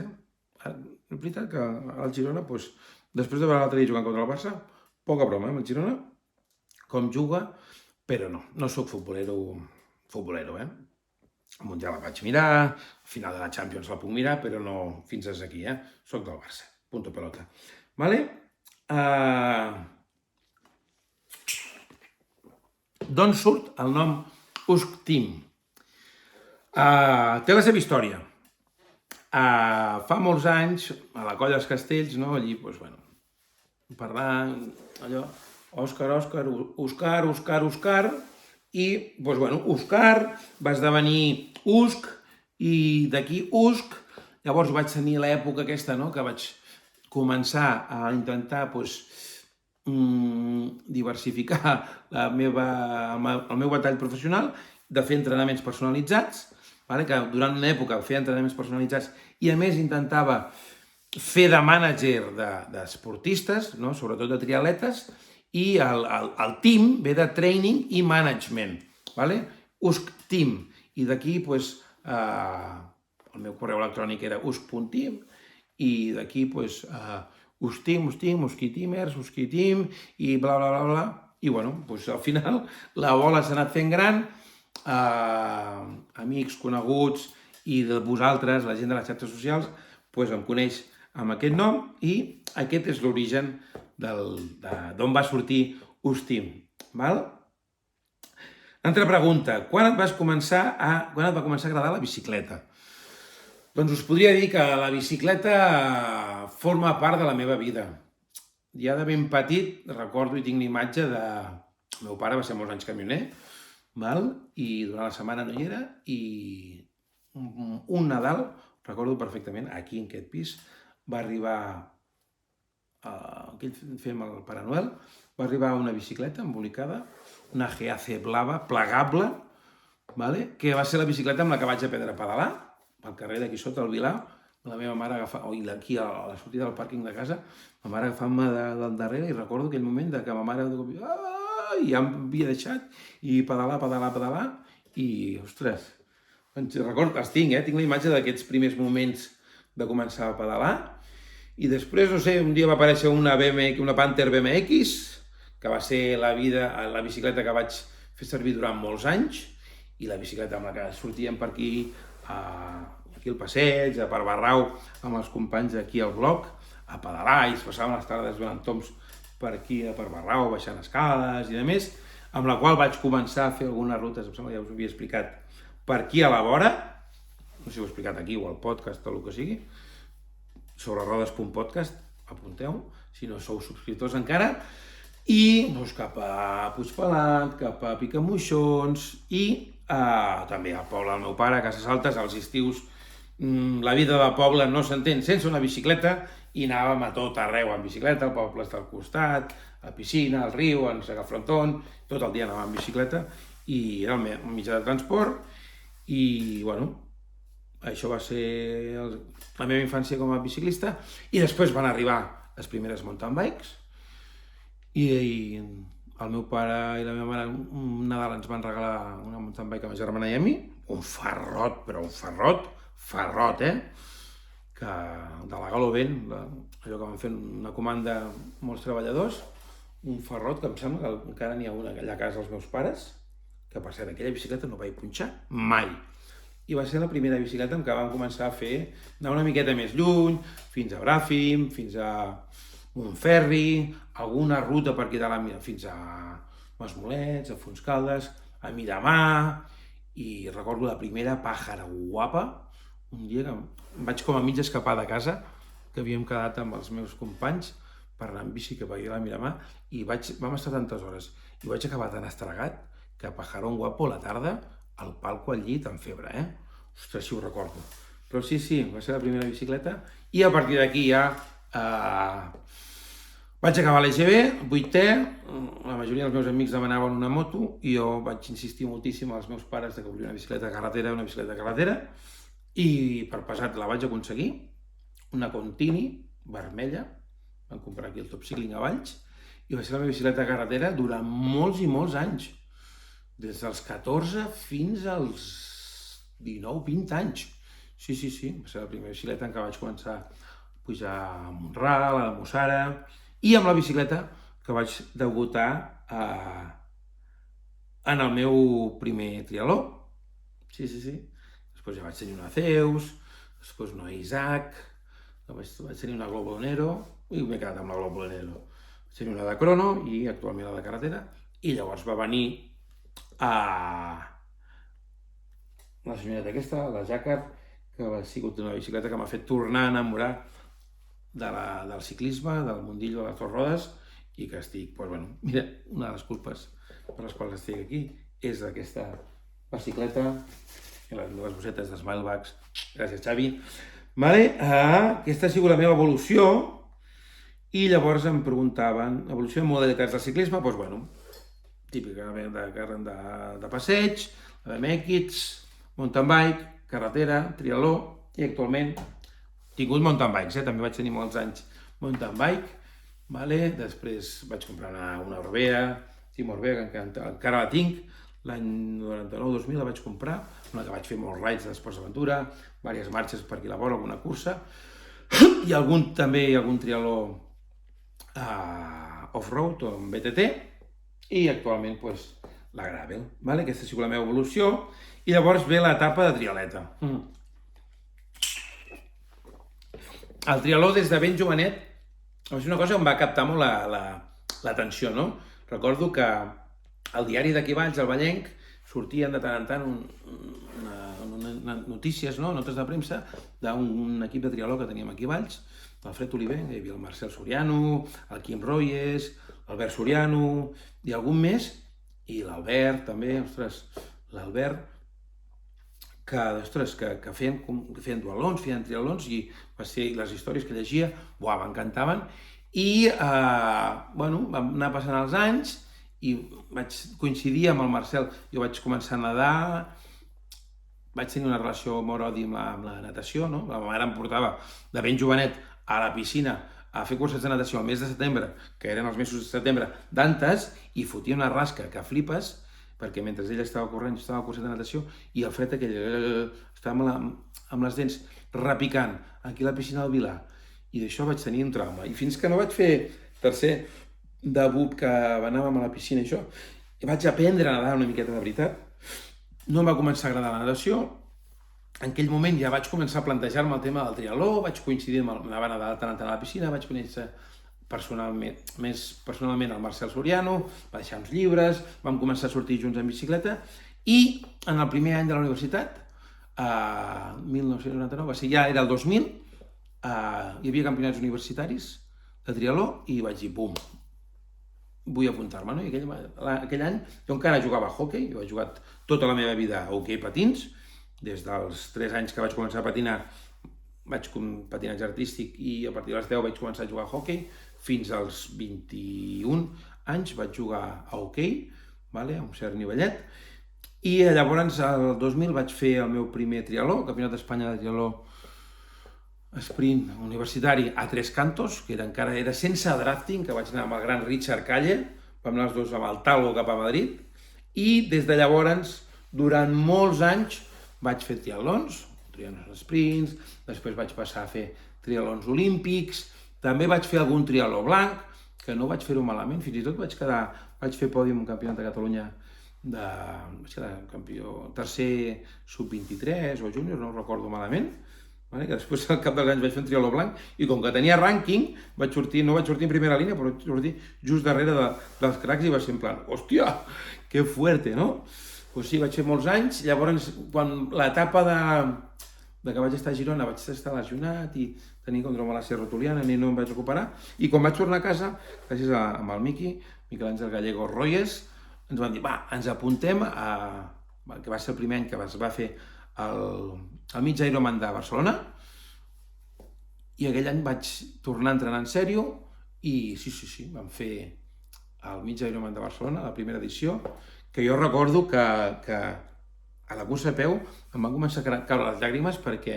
És veritat que al Girona, doncs, després de veure l'altre dia jugant contra el Barça, poca broma, amb el Girona, com juga, però no soc futbolero, El Mundial la vaig mirar, al final de la Champions la puc mirar, però no fins aquí, Soc del Barça, punto pelota. Vale? D'on surt el nom Usk Team? Té la seva història. Fa molts anys, a la Colla dels Castells, no? Allí, doncs, bueno, parlant, allò, Òscar, i, doncs, bueno, Òscar va esdevenir Usk, i d'aquí Usk, llavors vaig tenir l'època aquesta, no?, que vaig començar a intentar, doncs, diversificar el meu batall professional, de fer entrenaments personalitzats, que durant una època feia entrenaments personalitzats i a més intentava fer de mànager d'esportistes, sobretot de triatletes, i el team ve de training i management, Usk Team, i d'aquí el meu correu electrònic era usk.team i d'aquí Uskteam, Uskitimers, Uskiteam i bla, bla, bla, bla. I, bueno, al final la bola s'ha anat fent gran, amics, coneguts i de vosaltres, la gent de les xarxes socials, em coneix amb aquest nom i aquest és l'origen d'on va sortir Uskteam. Altra pregunta, quan et va començar a agradar la bicicleta? Doncs us podria dir que la bicicleta forma part de la meva vida. Ja de ben petit recordo i tinc l'imatge de... El meu pare va ser molts anys camioner, i durant la setmana no hi era, i un Nadal, recordo perfectament, aquí en aquest pis, va arribar, aquell fem el Pare Noel, va arribar una bicicleta embolicada, una GAC blava, plegable, que va ser la bicicleta amb la que vaig aprendre a pedalar, pel carrer d'aquí sota, al Vilar, la meva mare aquí a la sortida del pàrquing de casa, ma mare agafant-me del darrere i recordo aquell moment que ma mare ja m'havia deixat i pedalar, i, ostres, els tinc la imatge d'aquests primers moments de començar a pedalar, i després, no sé, un dia va aparèixer una Panther BMX, que va ser la bicicleta que vaig fer servir durant molts anys, i la bicicleta amb la que sortíem per aquí al passeig, per Barrau, amb els companys aquí al bloc, a pedalar, i es passaven les tardes donant toms per aquí, per Barrau, baixant escales i de més, amb la qual vaig començar a fer algunes rutes, em sembla que ja us ho havia explicat, per aquí a la vora, no sé si ho he explicat aquí o al podcast o el que sigui, sobre rodes.podcast, apunteu, si no sou subscriptors encara, i cap a Puigpelat, cap a Picamoixons, i també al poble del meu pare, a Cases Altes, als estius. La vida de poble no s'entén sense una bicicleta i anàvem a tot arreu amb bicicleta, el poble està al costat, a la piscina, al riu, a Segafrontón, tot el dia anàvem amb bicicleta i era el mitjà de transport i, bueno, això va ser la meva infància com a biciclista i després van arribar les primeres mountain bikes i el meu pare i la meva mare un Nadal ens van regalar una mountain bike a ma germana i a mi, un farrot, però un farrot, que de la Galovent, allò que van fer una comanda molts treballadors, un farrot que em sembla que encara n'hi ha una allà a casa als meus pares, que per cert, aquella bicicleta no vaig punxar mai. I va ser la primera bicicleta amb què vam començar a anar una miqueta més lluny, fins a Bràfim, fins a Montferri, alguna ruta per aquí de fins a Masmolets, a Fontscaldes, a Miramar, i recordo la primera pàjara guapa, un dia que em vaig com a mig escapar de casa, que havíem quedat amb els meus companys per anar amb bici cap aquí a Miramar, i vam estar tantes hores, i vaig acabar tan estregat que a Pajarón Guapo a la tarda, al palco al llit, amb febre, Ostres, si ho recordo. Però sí, va ser la primera bicicleta, i a partir d'aquí ja vaig acabar l'EGB, 8è, la majoria dels meus amics demanaven una moto, i jo vaig insistir moltíssim als meus pares que volia una bicicleta de carretera, i per pesat la vaig aconseguir, una Contini, vermella, vam comprar aquí el Top Cycling a Valls, i va ser la meva bicicleta de carretera durant molts i molts anys, des dels 14 fins als 19-20 anys. Sí, va ser la primera bicicleta en què vaig començar a pujar a Mont-ral, a la Mussara, i amb la bicicleta que vaig debutar en el meu primer triatló. Sí. Després ja vaig tenir una Zeus, després una Isaac, vaig tenir una Globulonero, i m'he quedat amb la Globulonero. Vaig tenir una de crono i actualment la de carretera, i llavors va venir la senyoreta aquesta, la Jàcar, que ha sigut una bicicleta que m'ha fet tornar a enamorar del ciclisme, del mundillo de les dues rodes, i que estic, mira, una de les culpes per les quals estic aquí és aquesta bicicleta i les meves bossetes de Smilebags. Gràcies, Xavi. Aquesta ha sigut la meva evolució, i llavors em preguntaven, evolució de modalitats del ciclisme, típica de passeig, de BMX, mountain bike, carretera, triatló, i actualment he tingut mountain bikes, també vaig tenir molts anys mountain bike, després vaig comprar una Orbea, Team Orbea, que encara la tinc, l'any 99-2000 la vaig comprar, una que vaig fer molts rides d'esports d'aventura, diverses marxes per aquí a la vora, alguna cursa, i algun triatló off-road o amb BTT, i actualment la gravel. Aquesta ha sigut la meva evolució, i llavors ve l'etapa de trialeta. El triatló des de ben jovenet és una cosa que em va captar molt l'atenció, no? Recordo que al diari d'aquí Valls, al Vallenc, sortien de tant en tant notícies, notes de premsa, d'un equip de triatló que teníem aquí a Valls, l'Alfred Oliver, hi havia el Marcel Soriano, el Quim Royes, l'Albert Soriano, i algun més, i l'Albert també, l'Albert, que feien duatlons, feien triatlons, i les històries que llegia, m'encantaven, i vam anar passant els anys, i vaig coincidir amb el Marcel, jo vaig començar a nedar, vaig tenir una relació amor-odi amb la natació, no? La meva mare em portava de ben jovenet a la piscina a fer curses de natació al mes de setembre, que eren els mesos de setembre d'antes, i fotia una rasca que flipes, perquè mentre ella estava corrent, jo estava al curset de natació, i el fred aquell estava amb les dents repicant aquí a la piscina del Vilar, i d'això vaig tenir un trauma. I fins que no vaig fer tercer debut, que anàvem a la piscina i això, i vaig aprendre a nedar una miqueta de veritat, no em va començar a agradar la natació. En aquell moment ja vaig començar a plantejar-me el tema del triatló, vaig coincidir amb anava a nedar tant a la piscina, vaig conèixer més personalment el Marcel Soriano, va deixar uns llibres, vam començar a sortir junts en bicicleta, i en el primer any de la universitat, 1999, ja era el 2000, hi havia campionats universitaris de triatló, i vaig dir, bum, vull apuntar-me, no? I aquell any jo encara jugava a hoquei, jo he jugat tota la meva vida a hoquei patins, des dels 3 anys que vaig començar a patinar, vaig com patinatge artístic, i a partir dels 10 vaig començar a jugar a hoquei, fins als 21 anys vaig jugar a hoquei, a un cert nivellet, i llavors el 2000 vaig fer el meu primer triatló, Campionat d'Espanya de triatló sprint universitari a Tres Cantos, que encara era sense drafting, que vaig anar amb el gran Richard Calle, vam anar els dos amb el Talgo cap a Madrid, i des de llavors, durant molts anys, vaig fer triatlons sprints, després vaig passar a fer triatlons olímpics, també vaig fer algun triatló blanc, que no vaig fer-ho malament, fins i tot vaig fer pòdium campionat de Catalunya, vaig quedar campió tercer sub-23 o júnior, no ho recordo malament, que després al cap dels anys vaig fer un triatló blanc, i com que tenia rànquing, no vaig sortir en primera línia, però vaig sortir just darrere dels cracs i va ser en plan, hòstia, que fuerte, no? Doncs sí, vaig fer molts anys, llavors, quan l'etapa de que vaig estar a Girona, vaig estar lesionat i tenia condromalacia rotuliana, ni no em vaig recuperar, i quan vaig tornar a casa, gràcies amb el Miquel Àngel Gallego Royes, ens van dir, va, ens apuntem que va ser el primer any que es va fer el mig Ironman de Barcelona, i aquell any vaig tornar a entrenar en sèrio, i sí, vam fer el mig Ironman de Barcelona, la primera edició, que jo recordo que a la cursa a peu em van començar a caure les llàgrimes perquè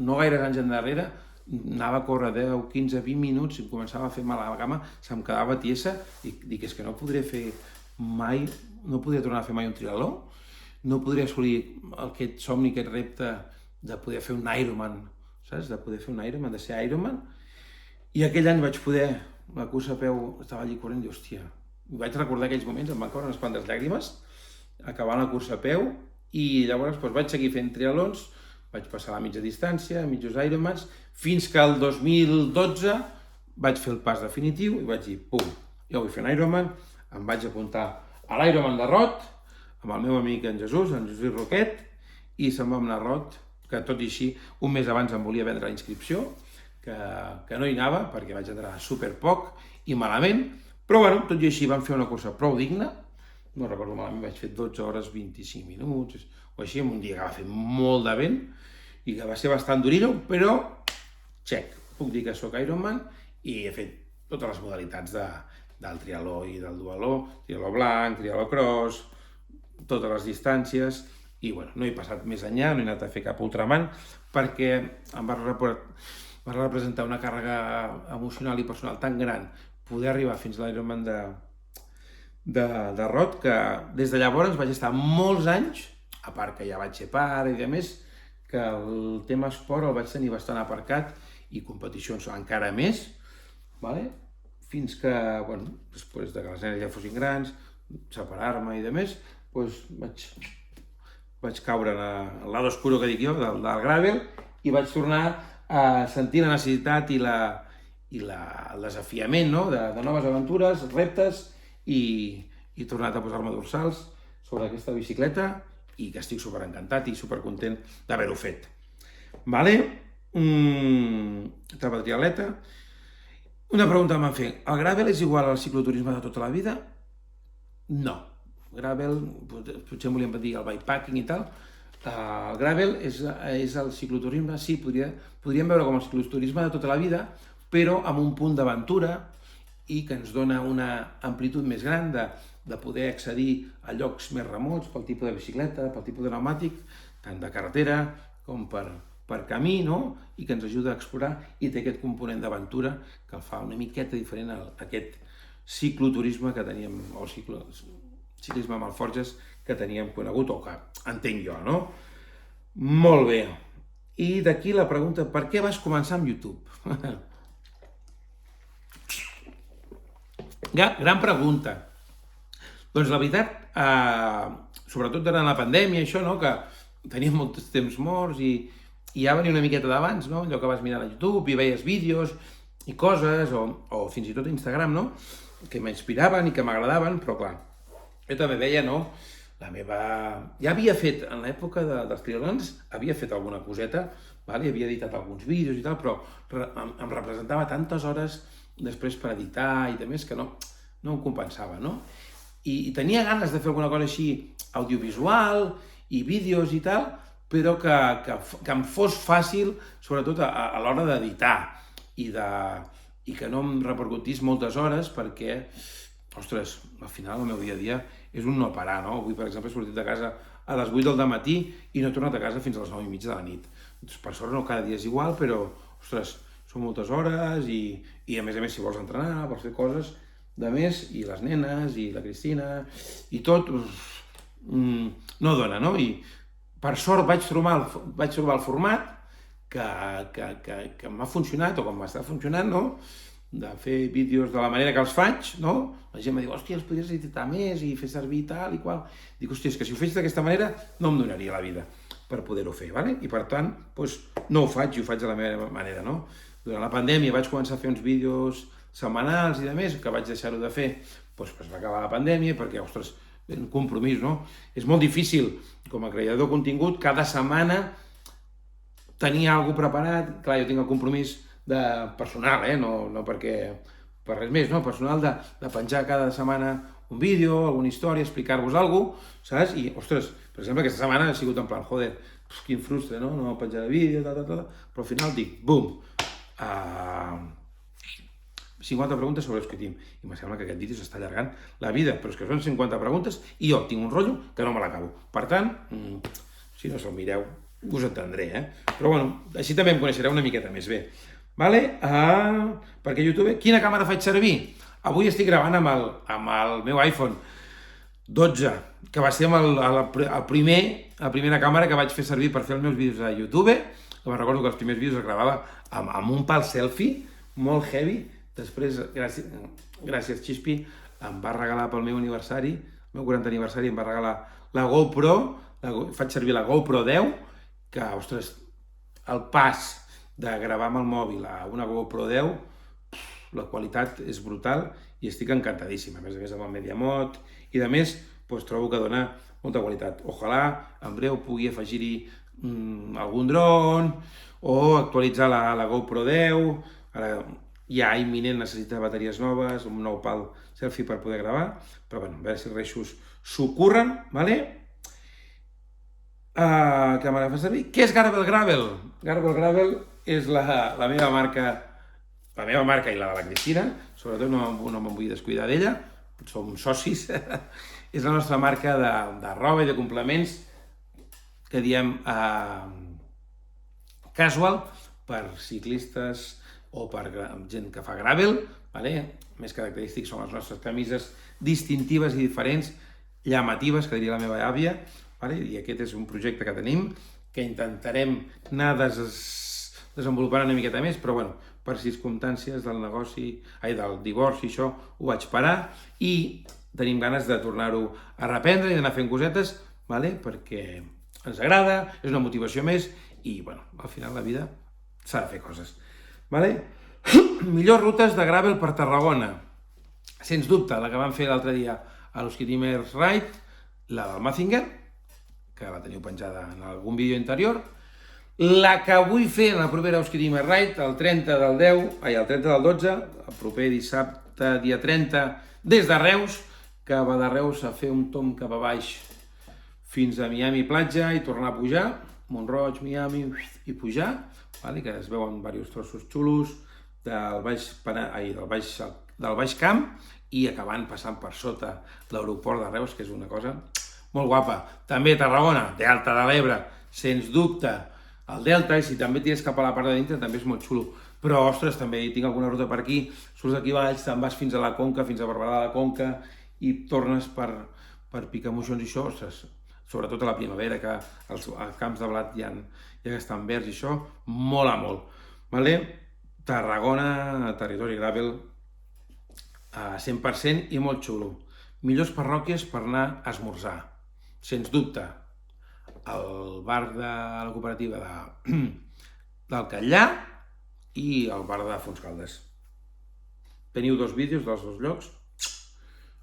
no gaires anys endarrere anava a córrer 10, 15, 20 minuts i em començava a fer mal a la cama, se'm quedava tiesa i dic, és que no podré fer mai, no podré tornar a fer mai un triatló, no podré assolir aquest somni, aquest repte de poder fer un Ironman, saps? De poder fer un Ironman, de ser Ironman. I aquell any vaig poder, la cursa a peu, estava allí corrent i hòstia, vaig recordar aquells moments, em van caure unes quantes llàgrimes, acabant la cursa a peu, i llavors vaig seguir fent triatlons, vaig passar a la mitja distància, a mitjos Ironmans, fins que el 2012 vaig fer el pas definitiu i vaig dir, pum, jo vull fer un Ironman, em vaig apuntar a l'Ironman de Rot, amb el meu amic en Jesús Roquet, i se'n vam anar a Rot, que tot i així, un mes abans em volia vendre la inscripció, que no hi anava, perquè vaig entrar super poc i malament, però bueno, tot i així vam fer una cursa prou digna, no recordo malament, vaig fer 12 hores 25 minuts, o així, en un dia que va fer molt de vent, i que va ser bastant durillo, però, check, puc dir que soc Ironman, i he fet totes les modalitats del triatló i del duatló, triatló blanc, triatló cross, totes les distàncies, i bueno, no he passat més enllà, no he anat a fer cap ultraman, perquè em va representar una càrrega emocional i personal tan gran poder arribar fins a l'Ironman de Rot, que des de llavors vaig estar molts anys, a part que ja vaig ser pare i de més, que el tema esport el vaig tenir bastant aparcat i competicions encara més, fins que, bueno, després que les nenes ja fossin grans, separar-me i de més, doncs vaig caure en el lado oscuro que dic jo, del gravel, i vaig tornar a sentir la necessitat i el desafiament de noves aventures, reptes, i he tornat a posar-me dorsals sobre aquesta bicicleta i que estic superencantat i supercontent d'haver-ho fet. Etapa triatleta. Una pregunta que m'han fet. El gravel és igual al cicloturisme de tota la vida? No. Gravel, potser em volíem dir el bikepacking i tal. El gravel és el cicloturisme, sí, podríem veure com el cicloturisme de tota la vida, però amb un punt d'aventura i que ens dona una amplitud més gran de poder accedir a llocs més remots pel tipus de bicicleta, pel tipus de pneumàtic, tant de carretera com per camí, i que ens ajuda a explorar i té aquest component d'aventura que el fa una miqueta diferent a aquest cicloturisme que teníem, o ciclisme amb alforges que teníem conegut, o que entenc jo, no? Molt bé. I d'aquí la pregunta, per què vas començar amb YouTube? Gran pregunta. Doncs la veritat, sobretot durant la pandèmia, això, que teníem molt temps morts i ja venia una miqueta d'abans, allò que vas mirar a YouTube i veies vídeos i coses, o fins i tot a Instagram, que m'inspiraven i que m'agradaven, però clar, jo també veia, ja havia fet, en l'època dels triatlons, havia fet alguna coseta, havia editat alguns vídeos i tal, però em representava tantes hores després per editar i de més que no em compensava, I tenia ganes de fer alguna cosa així audiovisual i vídeos i tal, però que em fos fàcil, sobretot a l'hora d'editar i que no em repercutís moltes hores perquè, ostres, al final el meu dia a dia és un no parar, Avui, per exemple, he sortit de casa a les 8 del matí i no he tornat a casa fins a les 9:30 de la nit. Per sort no cada dia és igual, però, ostres, són moltes hores i a més, si vols entrenar, vols fer coses, de més, i les nenes, i la Cristina, i tot, no dona, no? I per sort vaig trobar el format que m'ha funcionat, o com m'està funcionant, no? De fer vídeos de la manera que els faig, no? La gent em diu, hòstia, els podries editar més i fer servir tal i qual. Dic, hòstia, és que si ho fes d'aquesta manera no em donaria la vida per poder-ho fer, ¿vale? I per tant, doncs, no ho faig i ho faig de la meva manera, no? Durant la pandèmia vaig començar a fer uns vídeos setmanals i de més, que vaig deixar-ho de fer, doncs va acabar la pandèmia, perquè, ostres, un compromís, no? És molt difícil, com a creador de contingut, cada setmana tenir alguna cosa preparat. Clar, jo tinc el compromís personal, no perquè per res més, no? Personal de penjar cada setmana un vídeo, alguna història, explicar-vos alguna cosa, saps? I, ostres, per exemple, aquesta setmana ha sigut en plan, joder, quin frustre, no? No penjar de vídeo, però al final dic, bum, 50 preguntes sobre Squid Team. I me sembla que aquest vídeo s'està allargant la vida, però és que són 50 preguntes i jo tinc un rotllo que no me l'acabo. Per tant, si no se'l mireu, us entendré, Però bueno, així també em coneixereu una miqueta més bé. Vale? Perquè YouTube, quina càmera faig servir? Avui estic gravant amb el meu iPhone 12, que va ser la primera càmera que vaig fer servir per fer els meus vídeos a YouTube, que me'n recordo que els primers vídeos els gravava amb un pal selfie, molt heavy. Després, gràcies Xispi, em va regalar pel meu aniversari, el meu 40 aniversari, em va regalar la GoPro, faig servir la GoPro 10, que, ostres, el pas de gravar amb el mòbil a una GoPro 10, la qualitat és brutal i estic encantadíssim. A més amb el MediaMod i de més, trobo que dona molta qualitat. Ojalà en breu pugui afegir-hi algun dron o actualitzar la GoPro 10. Ara ja imminent necessita bateries noves, un nou pal selfie per poder gravar, però bueno, a veure si els reixos s'ho curren, vale? Què m'ha de fer servir? Què és Garbel Gravel? Garbel Gravel és la meva marca i la de la Cristina, sobretot no me'n vull descuidar d'ella, som socis, és la nostra marca de roba i de complements que diem casual per ciclistes o per gent que fa gravel, més característics són les nostres camises distintives i diferents, llamatives, que diria la meva àvia, i aquest és un projecte que tenim, que intentarem anar desenvolupant una miqueta més, però bueno, per circumstàncies del divorci, això ho vaig parar i tenim ganes de tornar-ho a reprendre i d'anar fent cosetes, perquè ens agrada, és una motivació més i, bueno, al final la vida s'ha de fer coses. Millors rutes de gravel per Tarragona. Sens dubte, la que vam fer l'altre dia a l'Euskidimers Ride, la del Mazinger, que la teniu penjada en algun vídeo anterior. La que vull fer en la propera Euskidimers Ride, el 30 del 12, el proper dissabte, dia 30, des de Reus, que va de Reus a fer un tomb cap a baix fins a Miami platja i tornar a pujar, Mont-roig, Miami, i pujar, que es veuen diversos trossos xulos del Baix Camp i acabant passant per sota l'aeroport de Reus, que és una cosa molt guapa. També Tarragona, Delta de l'Ebre, sens dubte, el Delta, i si també tires cap a la part de dintre també és molt xulo. Però, ostres, també tinc alguna ruta per aquí, surts d'aquí baix, te'n vas fins a la Conca, fins a Barberà de la Conca, i tornes per Picamoixons i això, ostres, sobretot a la primavera, que els camps de blat ja estan verds i això, mola molt. Tarragona, territori gravel, 100% i molt xulo. Millors parròquies per anar a esmorzar. Sens dubte, el bar de la cooperativa del Catllà i el bar de Fontscaldes. Teniu 2 vídeos dels 2 llocs,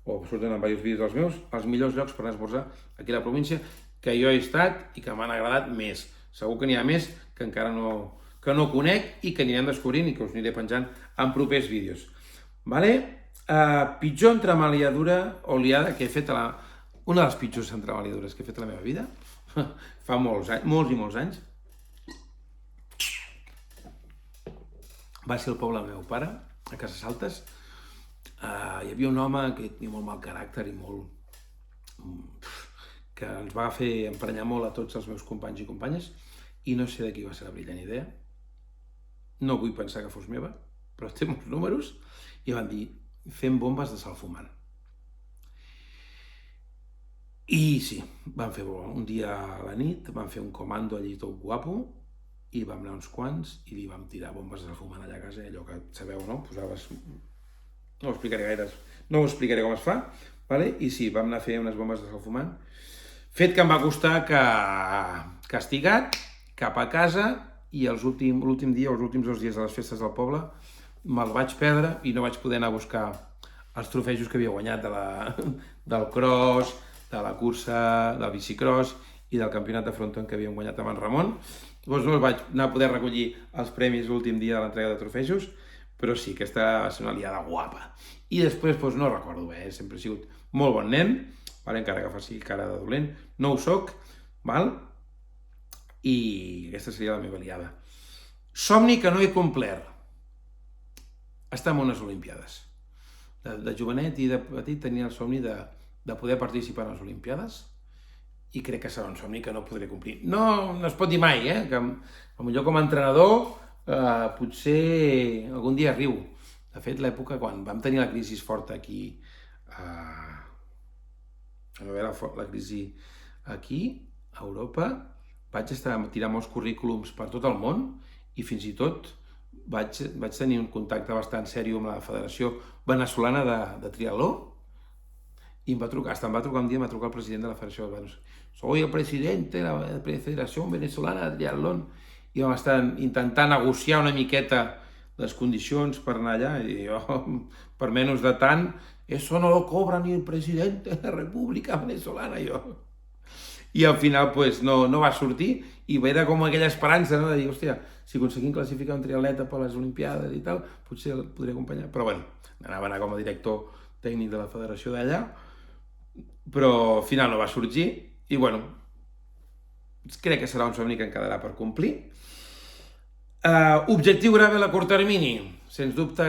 o surten en diversos vídeos dels meus, els millors llocs per anar a esmorzar aquí a la província, que jo he estat i que m'han agradat més. Segur que n'hi ha més que encara no conec i que anirem descobrint i que us aniré penjant en propers vídeos. Pitjor entremaliadura o liada que he fet una de les pitjors entremaliadures que he fet a la meva vida, fa molts i molts anys, va ser el poble del meu pare, a Cases Altes. Hi havia un home que tenia molt mal caràcter i que ens va fer emprenyar molt a tots els meus companys i companyes, i no sé de qui va ser la brillant idea. No vull pensar que fos meva, però té molts números, i van dir, fent bombes de sal fumant. I sí, vam fer un dia a la nit, vam fer un comando allí tot guapo, i vam anar uns quants i li vam tirar bombes de sal fumant allà a casa, allò que sabeu, no? Posaves... No ho explicaré gaire, no ho explicaré com es fa, vale? I sí, vam anar a fer unes bombes de sal fumant, fet que em va costar que castigat, cap a casa, i l'últim dia, els últims 2 dies de les festes del poble, me'l vaig perdre i no vaig poder anar a buscar els trofejos que havia guanyat del cross, de la cursa, del bicicross i del campionat de fronton que havíem guanyat amb en Ramon. Llavors no vaig anar a poder recollir els premis l'últim dia de l'entrega de trofejos, però sí, aquesta va ser una liada guapa. I després, doncs, no recordo bé, sempre he sigut molt bon nen, vale? Encara que faci cara de dolent, no ho soc, val? I aquesta seria la meva liada. Somni que no he complert. Estar en unes Olimpiades. De jovenet i de petit tenia el somni de poder participar en les Olimpiades i crec que serà un somni que no podré complir. No es pot dir mai, que potser com a entrenador potser algun dia arribo. De fet, l'època quan vam tenir la crisi forta aquí, la crisi aquí, a Europa, vaig estar tirant molts currículums per tot el món i fins i tot vaig tenir un contacte bastant seriós amb la Federació Venezolana de Triatló i em va trucar, un dia em va trucar el president de la Federació de Venezolana. Soy el presidente de la Federació Venezolana de Triatló i vam estar intentant negociar una miqueta les condicions per anar allà i jo, per menys de tant, eso no lo cobra ni el presidente de la República Venezolana, jo. I al final pues, no va sortir i era com aquella esperança, no? De dir, hòstia, si aconseguim classificar un triatleta per les Olimpiades i tal, potser el podria acompanyar. Però bueno, anava a anar com a director tècnic de la federació d'allà, però al final no va sorgir i bueno, crec que serà un somni que em quedarà per complir. Objectiu Gravel a curt termini? Sens dubte,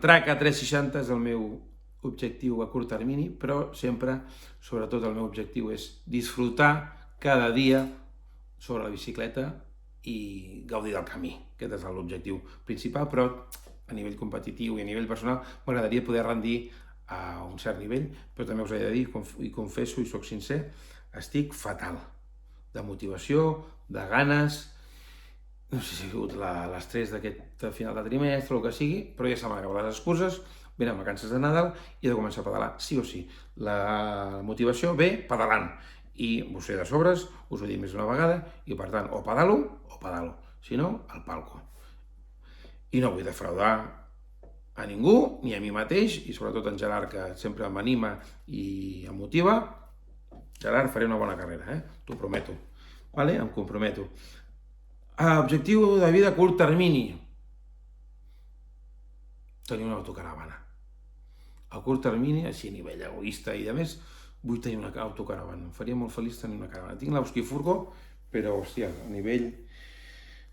Traca 360 és el meu objectiu a curt termini, però sempre, sobretot, el meu objectiu és disfrutar cada dia sobre la bicicleta i gaudir del camí. Aquest és l'objectiu principal, però a nivell competitiu i a nivell personal m'agradaria poder rendir a un cert nivell, però també us he de dir, i confesso i soc sincer, estic fatal de motivació, de ganes, no sé si ha sigut l'estrès d'aquest final de trimestre o el que sigui, però ja se m'han acabat les excuses, venen vacances de Nadal i he de començar a pedalar, sí o sí. La motivació ve pedalant i us sé de sobres, us ho he dit més d'una vegada i per tant o pedalo, si no, al palco. I no vull defraudar a ningú, ni a mi mateix, i sobretot en Gerard, que sempre m'anima i em motiva. Gerard, faré una bona carrera, t'ho prometo. Vale? Em comprometo. Objectiu de vida a curt termini. Tenir una autocaravana. A curt termini, així a nivell egoista i de més, vull tenir una autocaravana. Em faria molt feliç tenir una caravana. Tinc l'Euskifurgo, però, hòstia, a nivell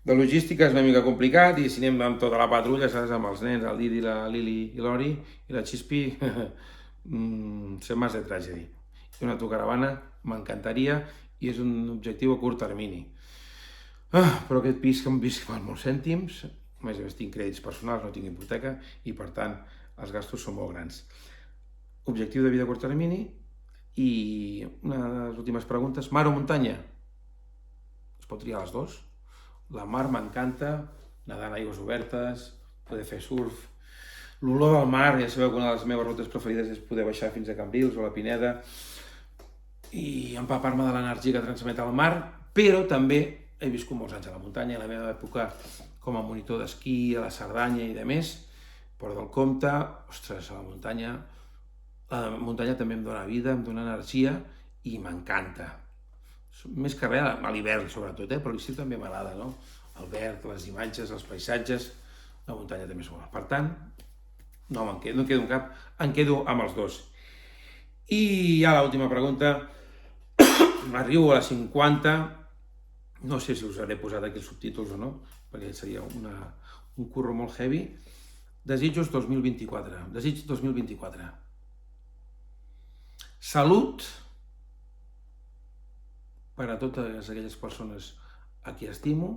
de logística és una mica complicat i si anem amb tota la patrulla, saps, amb els nens, el Didi, la Lili i l'Ori i la Xispi, sembla ser tragèdia. I una autocaravana m'encantaria i és un objectiu a curt termini. Però aquest pis que em visc val molts cèntims, a més tinc crèdits personals, no tinc hipoteca i per tant els gastos són molt grans. Objectiu de vida a curt termini i una de les últimes preguntes, mar o muntanya? Es pot triar les dues. La mar m'encanta, nedar en aigües obertes, poder fer surf. L'olor del mar, ja sabeu que una de les meves rutes preferides és poder baixar fins a Cambrils o a la Pineda i empapar-me de l'energia que transmet el mar, però també he viscut molts anys a la muntanya, a la meva època com a monitor d'esquí, a la Cerdanya i de més, Port del Comte, ostres, a la muntanya també em dóna vida, em dóna energia i m'encanta. Més que res a l'hivern, sobretot, però l'estiu també m'agrada, no? El verd, les imatges, els paisatges, la muntanya també és bona. Per tant, no em quedo amb cap, em quedo amb els dos. I ja l'última pregunta, arribo a les 50, no sé si us hauré posat aquí els subtítols o no, perquè seria un curro molt heavy. Desitjos 2024. Desig 2024. Salut per a totes aquelles persones a qui estimo,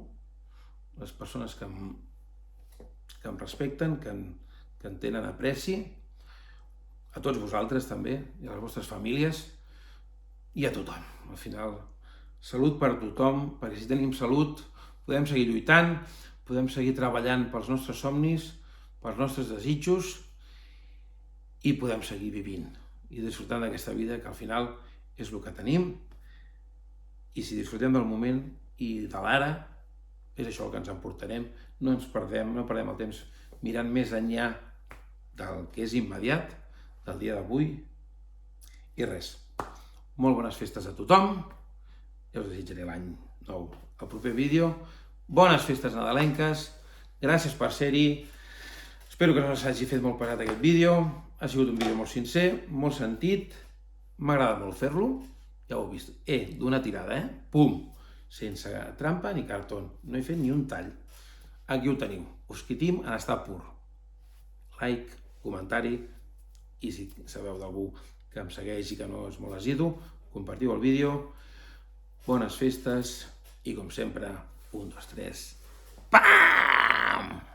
les persones que em respecten, que en tenen apreci, a tots vosaltres també, i a les vostres famílies, i a tothom. Al final, salut per tothom, perquè si tenim salut podem seguir lluitant, podem seguir treballant pels nostres somnis, pels nostres desitjos, i podem seguir vivint i disfrutant d'aquesta vida, que al final és el que tenim, i si disfrutem del moment i de l'ara, és això el que ens emportarem. No perdem el temps mirant més enllà del que és immediat, del dia d'avui, i res. Molt bones festes a tothom, ja us desitjaré l'any nou al proper vídeo. Bones festes nadalenques, gràcies per ser-hi, espero que no s'hagi fet molt pesat aquest vídeo, ha sigut un vídeo molt sincer, molt sentit, m'ha agradat molt fer-lo, ja ho heu vist, d'una tirada, pum, sense trampa ni cartó, no he fet ni un tall. Aquí ho teniu, us quitim en estat pur. Like, comentari, i si sabeu d'algú que em segueix i que no és molt assidu, compartiu el vídeo, bones festes, i com sempre, 1, 2, 3, PAM!